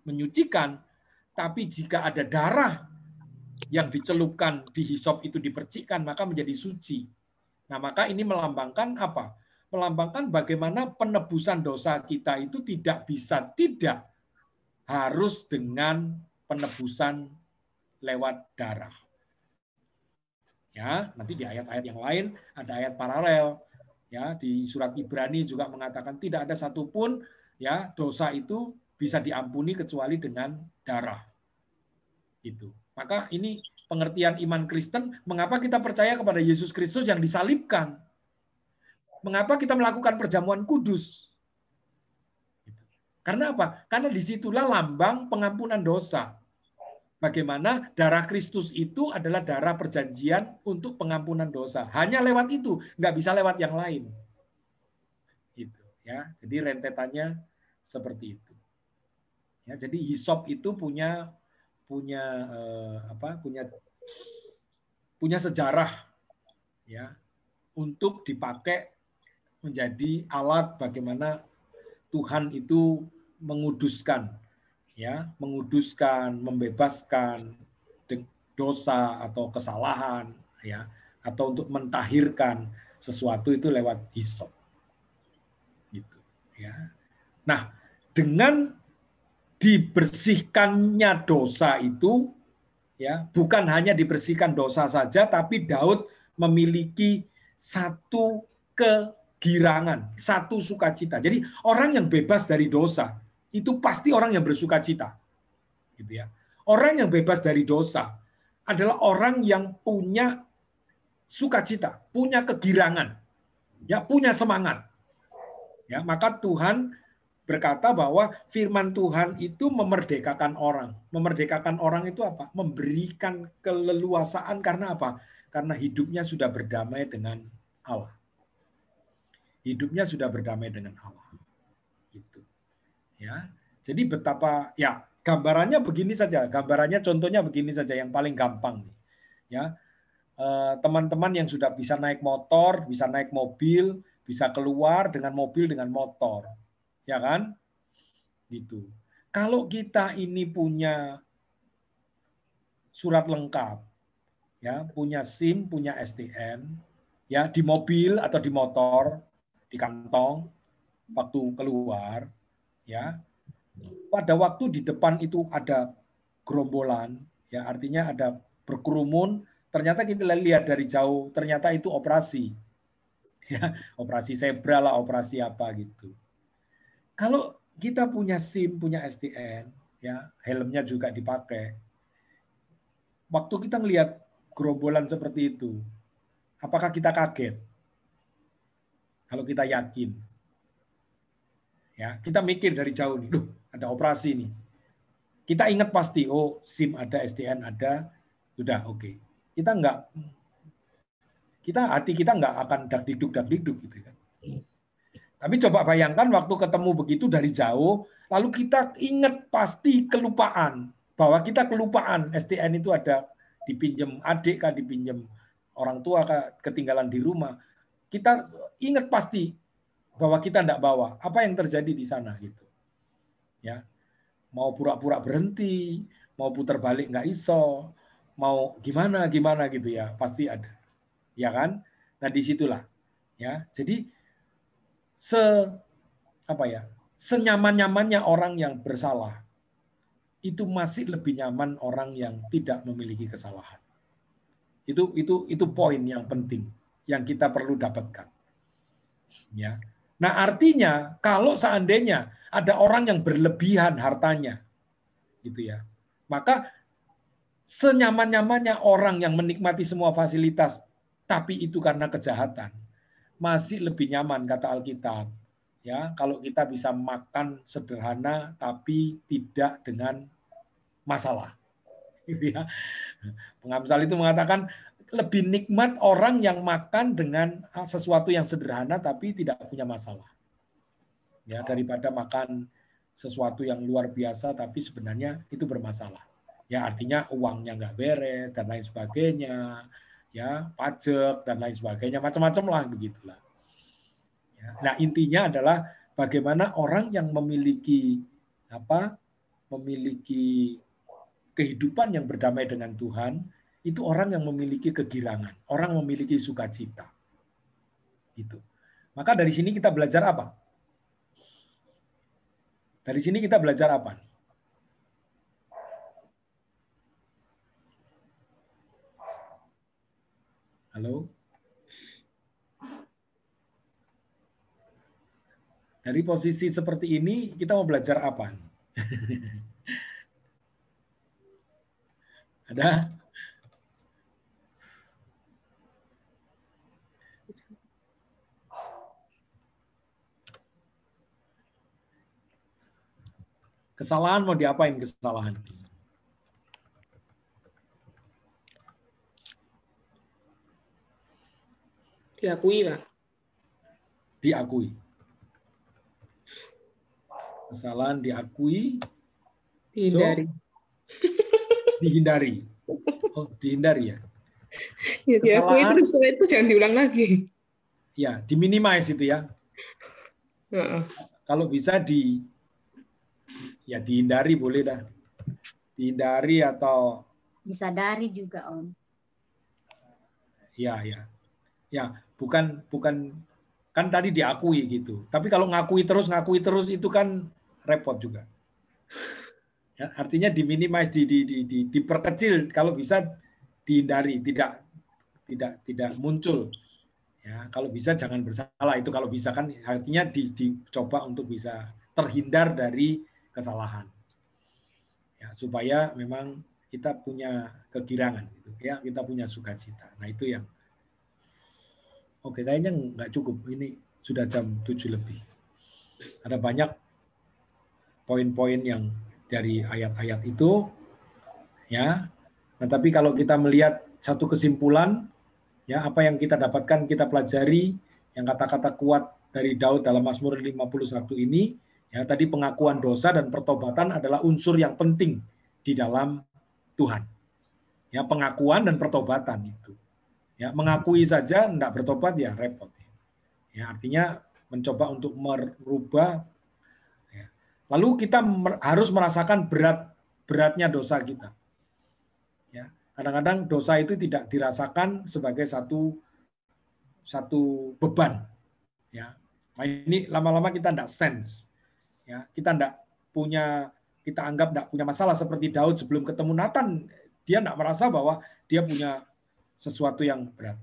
menyucikan, tapi jika ada darah yang dicelupkan di hisop itu dipercikkan, maka menjadi suci. Nah, maka ini melambangkan apa? Melambangkan bagaimana penebusan dosa kita itu tidak harus dengan penebusan lewat darah. Ya, nanti di ayat-ayat yang lain ada ayat paralel. Ya, di surat Ibrani juga mengatakan tidak ada satupun ya dosa itu bisa diampuni kecuali dengan darah. Itu. Maka ini pengertian iman Kristen, mengapa kita percaya kepada Yesus Kristus yang disalibkan? Mengapa kita melakukan perjamuan kudus? Karena apa? Karena disitulah lambang pengampunan dosa. Bagaimana darah Kristus itu adalah darah perjanjian untuk pengampunan dosa. Hanya lewat itu, nggak bisa lewat yang lain. Itu, ya. Jadi rentetannya seperti itu. Ya, jadi hisop itu punya sejarah ya untuk dipakai menjadi alat bagaimana Tuhan itu menguduskan, membebaskan dosa atau kesalahan, ya, atau untuk mentahirkan sesuatu itu lewat hisop, gitu, ya. Nah, dengan dibersihkannya dosa itu, ya, bukan hanya dibersihkan dosa saja, tapi Daud memiliki satu kegirangan, satu sukacita. Jadi orang yang bebas dari dosa itu pasti orang yang bersukacita, gitu ya. Orang yang bebas dari dosa adalah orang yang punya sukacita, punya kegirangan, ya, punya semangat. Ya, maka Tuhan berkata bahwa firman Tuhan itu memerdekakan orang. Memerdekakan orang itu apa? Memberikan keleluasaan karena apa? Karena hidupnya sudah berdamai dengan Allah. Hidupnya sudah berdamai dengan Allah. Gitu. Ya. Jadi betapa, ya, gambarannya begini saja. Gambarannya contohnya begini saja yang paling gampang. Ya. Teman-teman yang sudah bisa naik motor, bisa naik mobil, bisa keluar dengan mobil dengan motor. Ya kan? Gitu. Kalau kita ini punya surat lengkap, ya, punya SIM, punya STN, ya, di mobil atau di motor, di kantong waktu keluar, ya. Pada waktu di depan itu ada gerombolan, ya, artinya ada berkerumun, ternyata kita lihat dari jauh, ternyata itu operasi. Ya, operasi zebra lah, operasi apa gitu. Kalau kita punya SIM, punya STN, ya, helmnya juga dipakai. Waktu kita melihat gerombolan seperti itu, apakah kita kaget? Kalau kita yakin, ya, kita mikir dari jauh nih, duh, ada operasi nih. Kita ingat pasti, oh, SIM ada, STN ada, sudah oke. Hati kita nggak akan dak-dikduk gitu kan. Tapi coba bayangkan waktu ketemu begitu dari jauh, lalu kita ingat pasti kelupaan, bahwa kita kelupaan STN itu ada, dipinjam adik kah, dipinjam orang tua kah, ketinggalan di rumah. Kita ingat pasti bahwa kita tidak bawa. Apa yang terjadi di sana gitu. Ya. Mau pura-pura berhenti, mau putar balik nggak iso, mau gimana gitu ya, pasti ada. Ya kan? Nah, disitulah. Ya. Jadi senyaman-nyamannya orang yang bersalah itu masih lebih nyaman orang yang tidak memiliki kesalahan. Itu poin yang penting yang kita perlu dapatkan. Ya. Nah, artinya kalau seandainya ada orang yang berlebihan hartanya, gitu ya, maka senyaman-nyamannya orang yang menikmati semua fasilitas, tapi itu karena kejahatan, masih lebih nyaman kata Alkitab. Ya, kalau kita bisa makan sederhana tapi tidak dengan masalah. Gitu ya. Pengamsal itu mengatakan lebih nikmat orang yang makan dengan sesuatu yang sederhana tapi tidak punya masalah. Ya, daripada makan sesuatu yang luar biasa tapi sebenarnya itu bermasalah. Ya, artinya uangnya nggak beres dan lain sebagainya, ya, pajak dan lain sebagainya, macam-macam lah begitulah. Ya, nah, intinya adalah bagaimana orang yang memiliki memiliki kehidupan yang berdamai dengan Tuhan, itu orang yang memiliki kegirangan, orang memiliki sukacita. Itu. Maka dari sini kita belajar apa? Dari sini kita belajar apa? Halo? Dari posisi seperti ini kita mau belajar apa? Ada? Kesalahan mau diapain kesalahan? Diakui, Pak. Diakui. Kesalahan diakui. Dihindari. Dihindari. Oh, dihindari ya. Ya, diakui terus setelah itu jangan diulang lagi. Ya, diminimize itu ya. Kalau bisa dihindari boleh dah. Dihindari atau disadari juga, Om. Ya, bukan kan tadi diakui gitu. Tapi kalau ngakui terus itu kan repot juga. Ya, artinya diminimize, diperkecil, kalau bisa dihindari, tidak muncul. Ya, kalau bisa jangan bersalah, itu kalau bisa kan artinya dicoba untuk bisa terhindar dari kesalahan. Ya, supaya memang kita punya kegirangan gitu ya, kita punya sukacita. Nah, itu yang oke, kayaknya nggak cukup. Ini sudah jam 7 lebih. Ada banyak poin-poin yang dari ayat-ayat itu, ya. Nah, tapi kalau kita melihat satu kesimpulan, ya, apa yang kita dapatkan, kita pelajari, yang kata-kata kuat dari Daud dalam Mazmur 51 ini, ya, tadi pengakuan dosa dan pertobatan adalah unsur yang penting di dalam Tuhan. Ya, pengakuan dan pertobatan itu. Ya, mengakui saja enggak bertobat ya repot. Ya, artinya mencoba untuk merubah. Ya. Lalu kita harus merasakan beratnya dosa kita. Ya, kadang-kadang dosa itu tidak dirasakan sebagai satu beban. Ya, nah, ini lama-lama kita enggak sense. Ya, kita anggap enggak punya masalah seperti Daud sebelum ketemu Nathan, dia enggak merasa bahwa dia punya sesuatu yang berat.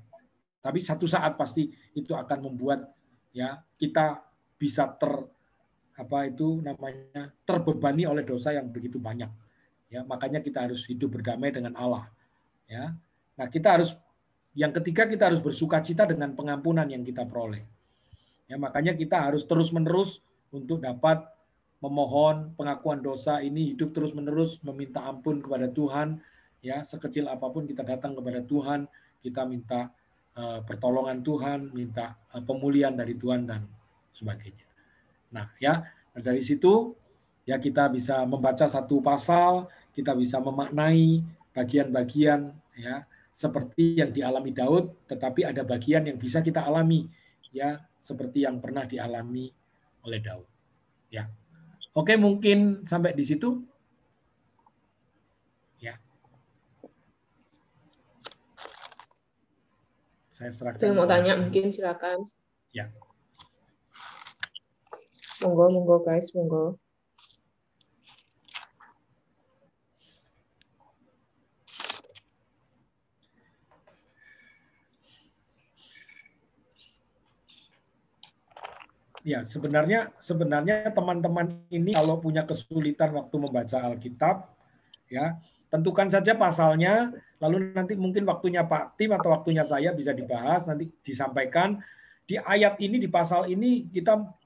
Tapi satu saat pasti itu akan membuat ya kita bisa terbebani oleh dosa yang begitu banyak. Ya, makanya kita harus hidup berdamai dengan Allah. Ya. Nah, yang ketiga kita harus bersukacita dengan pengampunan yang kita peroleh. Ya, makanya kita harus terus-menerus untuk dapat memohon pengakuan dosa ini, hidup terus-menerus meminta ampun kepada Tuhan. Ya, sekecil apapun kita datang kepada Tuhan, kita minta pertolongan Tuhan, minta pemulihan dari Tuhan dan sebagainya. Nah, ya, dari situ ya kita bisa membaca satu pasal, kita bisa memaknai bagian-bagian ya seperti yang dialami Daud, tetapi ada bagian yang bisa kita alami ya seperti yang pernah dialami oleh Daud. Ya. Oke, mungkin sampai di situ. Saya serahkan. Yang mau tanya mungkin silakan. Ya. Monggo guys, monggo. Ya, sebenarnya teman-teman ini kalau punya kesulitan waktu membaca Alkitab, ya, tentukan saja pasalnya, lalu nanti mungkin waktunya Pak Tim atau waktunya saya bisa dibahas, nanti disampaikan. Di ayat ini, di pasal ini,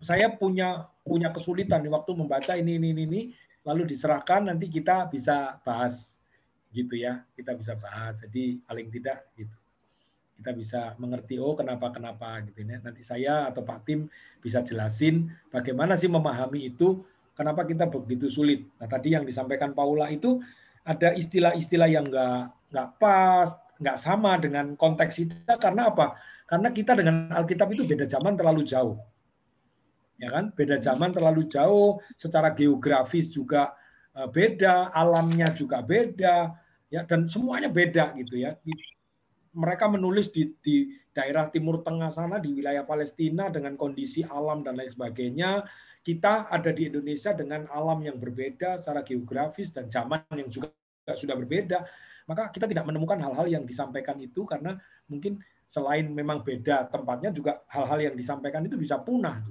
saya punya kesulitan di waktu membaca ini, lalu diserahkan, nanti kita bisa bahas. gitu ya, kita bisa bahas. Jadi paling tidak gitu, kita bisa mengerti kenapa gitu ya. Nanti saya atau Pak Tim bisa jelasin bagaimana sih memahami itu, kenapa kita begitu sulit. Nah, tadi yang disampaikan Paula itu ada istilah-istilah yang nggak pas, nggak sama dengan konteks kita. Karena apa? Karena kita dengan Alkitab itu beda zaman terlalu jauh. Ya kan? Beda zaman terlalu jauh, secara geografis juga beda, alamnya juga beda, ya, dan semuanya beda gitu ya. Mereka menulis di daerah Timur Tengah sana, di wilayah Palestina dengan kondisi alam dan lain sebagainya. Kita ada di Indonesia dengan alam yang berbeda secara geografis dan zaman yang juga sudah berbeda. Maka kita tidak menemukan hal-hal yang disampaikan itu karena mungkin selain memang beda tempatnya, juga hal-hal yang disampaikan itu bisa punah.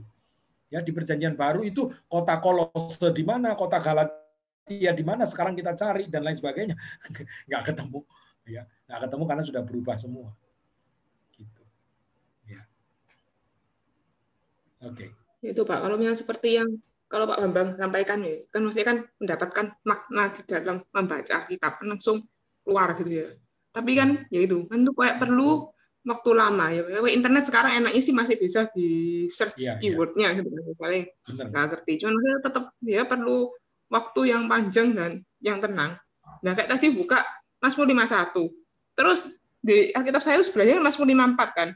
Ya, di Perjanjian Baru itu kota Kolose di mana, kota Galatia di mana, sekarang kita cari dan lain sebagainya. Nggak ketemu. Ya, nggak ketemu karena sudah berubah semua. Gitu. Ya. Oke. Itu Pak, kalau misalnya seperti yang kalau Pak Bambang sampaikan ya, kan maksudnya kan mendapatkan makna di dalam membaca kitab langsung keluar gitu ya. Tapi kan ya itu kan tuh kayak perlu waktu lama ya. Internet sekarang enaknya sih masih bisa di search keywordnya gitu misalnya nggak ngerti. Cuman maksudnya tetap ya perlu waktu yang panjang dan yang tenang. Nah kayak tadi buka Mazmur 51. Terus di Alkitab saya sebenarnya Mazmur 54 kan.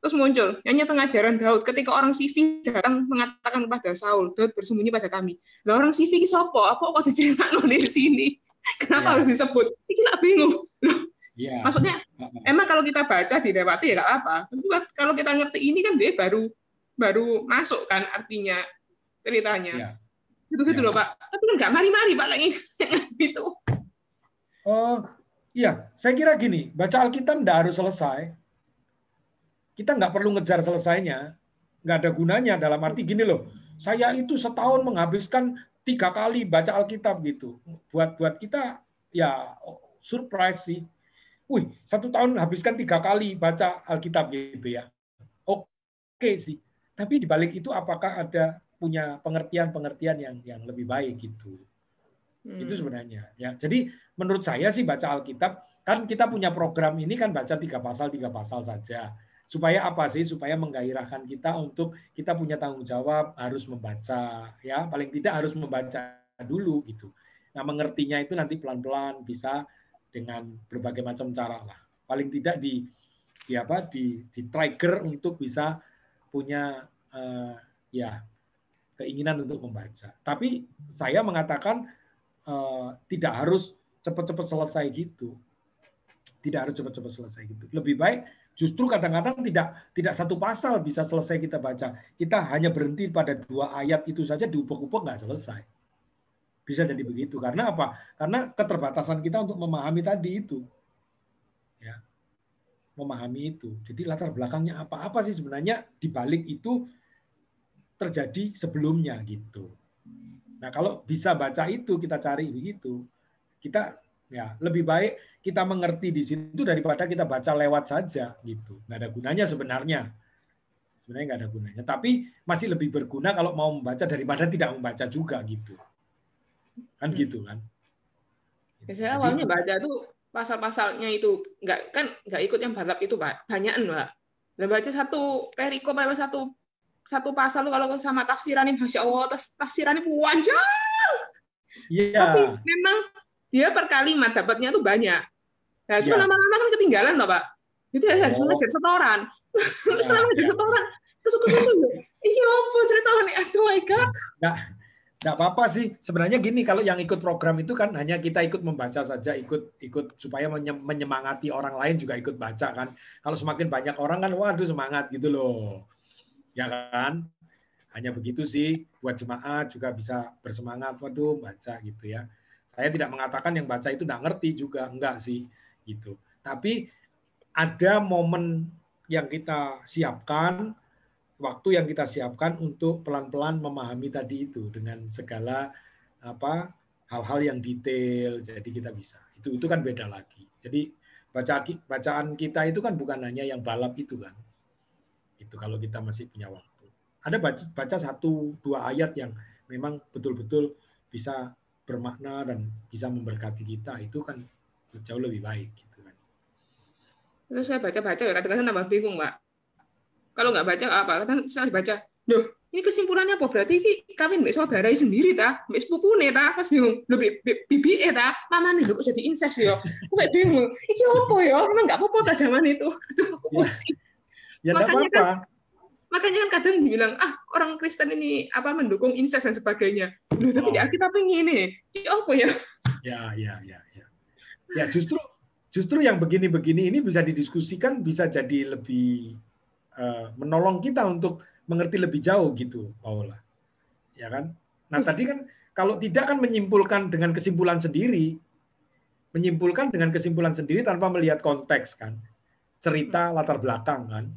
Terus muncul nyanyi pengajaran Daud ketika orang Sifi datang mengatakan kepada Saul, Daud bersembunyi pada kami. Lah orang Sifi ki sapa? Apa kok diceritakan di sini? Kenapa harus disebut? Iki lah bingung. Loh, maksudnya emang kalau kita baca dilewati ya nggak apa. Tapi kalau kita ngerti ini kan dia baru masuk kan artinya ceritanya. Gitu-gitu loh Pak. Tapi kan nggak mari-mari Pak lagi gitu. Oh iya, saya kira gini, baca Alkitab nggak harus selesai. Kita nggak perlu ngejar selesainya, nggak ada gunanya. Dalam arti gini loh, saya itu setahun menghabiskan 3 kali baca Alkitab gitu. Buat kita ya surprise sih. Wih, 1 tahun habiskan 3 kali baca Alkitab gitu ya. Oke sih. Tapi di balik itu apakah ada punya pengertian yang lebih baik gitu. Itu sebenarnya ya. Jadi menurut saya sih baca Alkitab, kan kita punya program ini kan baca 3 pasal saja. Supaya apa sih? Supaya menggairahkan kita untuk kita punya tanggung jawab harus membaca, ya paling tidak harus membaca dulu gitu. Nah mengertinya itu nanti pelan-pelan bisa dengan berbagai macam cara lah. Paling tidak di trigger untuk bisa punya ya keinginan untuk membaca. Tapi saya mengatakan tidak harus cepat-cepat selesai gitu. Tidak harus cepat-cepat selesai gitu. Lebih baik justru kadang-kadang tidak 1 pasal bisa selesai kita baca. Kita hanya berhenti pada 2 ayat itu saja, diupek-upek nggak selesai. Bisa jadi begitu. Karena apa? Karena keterbatasan kita untuk memahami tadi itu. Ya. Memahami itu. Jadi latar belakangnya apa sih sebenarnya di balik itu terjadi sebelumnya gitu. Nah, kalau bisa baca itu kita cari begitu. Kita ya lebih baik kita mengerti di situ daripada kita baca lewat saja gitu. Nggak ada gunanya sebenarnya. Sebenarnya nggak ada gunanya. Tapi masih lebih berguna kalau mau membaca daripada tidak membaca juga gitu. Kan gitu kan. Biasanya awalnya baca tuh pasal-pasalnya itu nggak ikut yang balap itu Pak. Banyakan Pak. Dan baca satu perikop apa satu pasal tuh kalau sama tafsirannya Masya Allah tafsirannya panjang. Iya. Tapi memang dia per kalimat dapatnya tuh banyak. Nah, itu lama-lama kan ketinggalan toh, Pak. Itu ya harus ngajar setoran. Terus selama ngajar setoran, terus kesusu. Iya, apa ceritanya? Oh my God. Nggak apa-apa sih. Sebenarnya gini, kalau yang ikut program itu kan hanya kita ikut membaca saja, ikut supaya menyemangati orang lain juga ikut baca kan. Kalau semakin banyak orang kan, waduh semangat gitu loh. Ya kan? Hanya begitu sih. Buat jemaat juga bisa bersemangat, waduh baca gitu ya. Saya tidak mengatakan yang baca itu nggak ngerti juga, enggak sih. Gitu. Tapi ada momen yang kita siapkan, waktu yang kita siapkan untuk pelan-pelan memahami tadi itu dengan segala hal-hal yang detail. Jadi kita bisa. Itu kan beda lagi. Jadi bacaan kita itu kan bukan hanya yang balap itu kan. Itu kalau kita masih punya waktu. Ada baca 1-2 ayat yang memang betul-betul bisa bermakna dan bisa memberkati kita, itu kan jauh lebih baik gitu kan. Terus saya baca-baca ya kadang-kadang tambah bingung, Pak. Kalau nggak baca apa? Kadang saya baca, loh, ini kesimpulannya apa? Berarti ini kawin mbek saudara sendiri ta, mbek sepupune ta, pas bingung. Loh, bibi ta, mamane lho kok jadi incest ya. Sampai bingung. Iki opo ya? Emang nggak apa-apa ta zaman itu. Ya enggak apa-apa. Makanya kan kadang dibilang, orang Kristen ini mendukung incest dan sebagainya. Loh, tapi di Alkitab ini. Iki opo ya? Ya, justru yang begini-begini ini bisa didiskusikan, bisa jadi lebih menolong kita untuk mengerti lebih jauh gitu, Paula. Ya kan? Nah, tadi kan kalau tidak kan menyimpulkan dengan kesimpulan sendiri. Menyimpulkan dengan kesimpulan sendiri tanpa melihat konteks kan. Cerita latar belakang kan.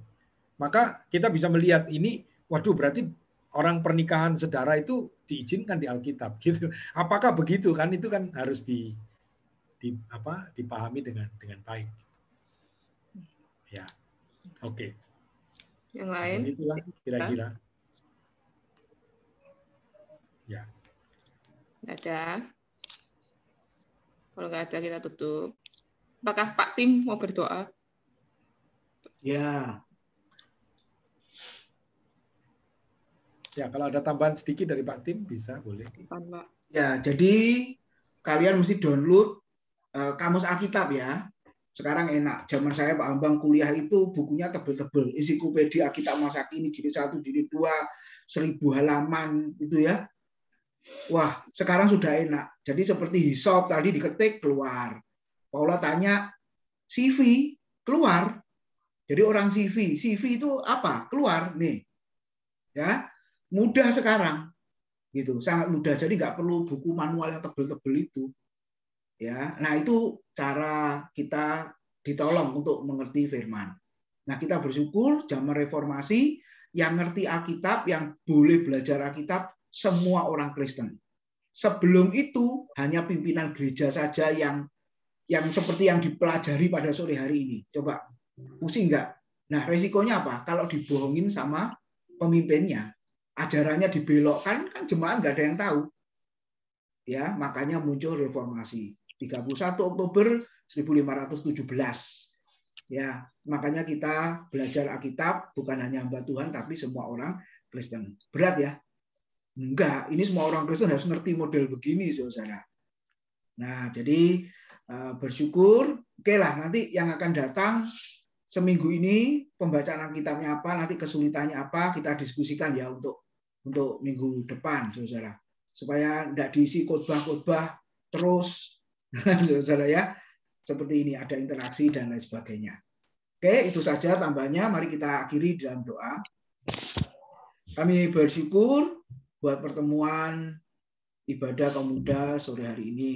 Maka kita bisa melihat ini, waduh berarti orang pernikahan sedara itu diizinkan di Alkitab gitu. Apakah begitu kan? Itu kan harus dipahami dengan baik. Ya. Oke. Yang lain? Itulah kira-kira. Ya. Ada. Kalau nggak ada kita tutup. Apakah Pak Tim mau berdoa? Ya. Ya, kalau ada tambahan sedikit dari Pak Tim bisa, boleh. Ya, jadi kalian mesti download Kamus Alkitab ya. Sekarang enak. Zaman saya Pak Ambang kuliah itu bukunya tebel-tebel. Ensiklopedia Alkitab masa kini jilid 1, jilid 2, 1000 halaman itu ya. Wah, sekarang sudah enak. Jadi seperti hisop tadi diketik keluar. Paula tanya CV keluar. Jadi orang CV itu apa? Keluar nih. Ya. Mudah sekarang. Gitu, sangat mudah. Jadi nggak perlu buku manual yang tebel-tebel itu. Ya, nah itu cara kita ditolong untuk mengerti firman. Nah, kita bersyukur zaman reformasi yang ngerti Alkitab, yang boleh belajar Alkitab, semua orang Kristen. Sebelum itu hanya pimpinan gereja saja yang seperti yang dipelajari pada sore hari ini. Coba pusing nggak? Nah, resikonya apa? Kalau dibohongin sama pemimpinnya, ajarannya dibelokkan, kan jemaat nggak ada yang tahu. Ya, makanya muncul reformasi. 31 Oktober 1517. Ya, makanya kita belajar Alkitab bukan hanya hamba Tuhan tapi semua orang Kristen. Berat ya? Enggak, ini semua orang Kristen harus ngerti model begini, Saudara. Nah, jadi bersyukur. Oke lah, nanti yang akan datang seminggu ini pembacaan Alkitabnya apa, nanti kesulitannya apa, kita diskusikan ya untuk minggu depan, Saudara. Supaya tidak diisi khotbah-khotbah terus, Saudara ya, seperti ini ada interaksi dan lain sebagainya. Oke, itu saja tambahnya. Mari kita akhiri dalam doa. Kami bersyukur buat pertemuan ibadah kaum muda sore hari ini.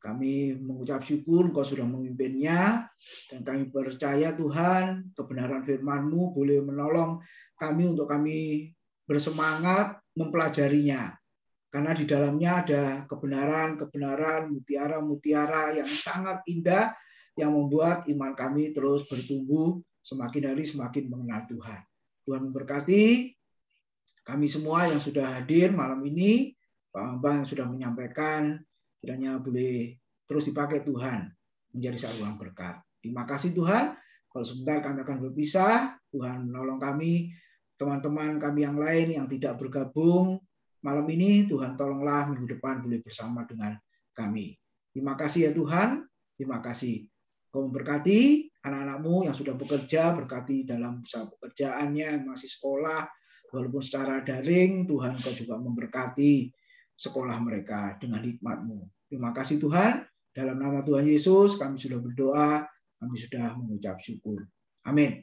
Kami mengucap syukur Engkau sudah memimpinnya, dan kami percaya Tuhan kebenaran firman-Mu boleh menolong kami untuk kami bersemangat mempelajarinya. Karena di dalamnya ada kebenaran-kebenaran, mutiara-mutiara yang sangat indah yang membuat iman kami terus bertumbuh semakin hari semakin mengenal Tuhan. Tuhan memberkati kami semua yang sudah hadir malam ini, Pak Ambang yang sudah menyampaikan, kiranya boleh terus dipakai Tuhan menjadi saluran berkat. Terima kasih Tuhan. Kalau sebentar kami akan berpisah, Tuhan menolong kami, teman-teman kami yang lain yang tidak bergabung malam ini, Tuhan tolonglah minggu depan boleh bersama dengan kami. Terima kasih ya Tuhan, terima kasih. Kau memberkati anak-anakmu yang sudah bekerja, berkati dalam usaha pekerjaannya, masih sekolah, walaupun secara daring, Tuhan Kau juga memberkati sekolah mereka dengan hikmat-Mu. Terima kasih Tuhan, dalam nama Tuhan Yesus kami sudah berdoa, kami sudah mengucap syukur. Amin.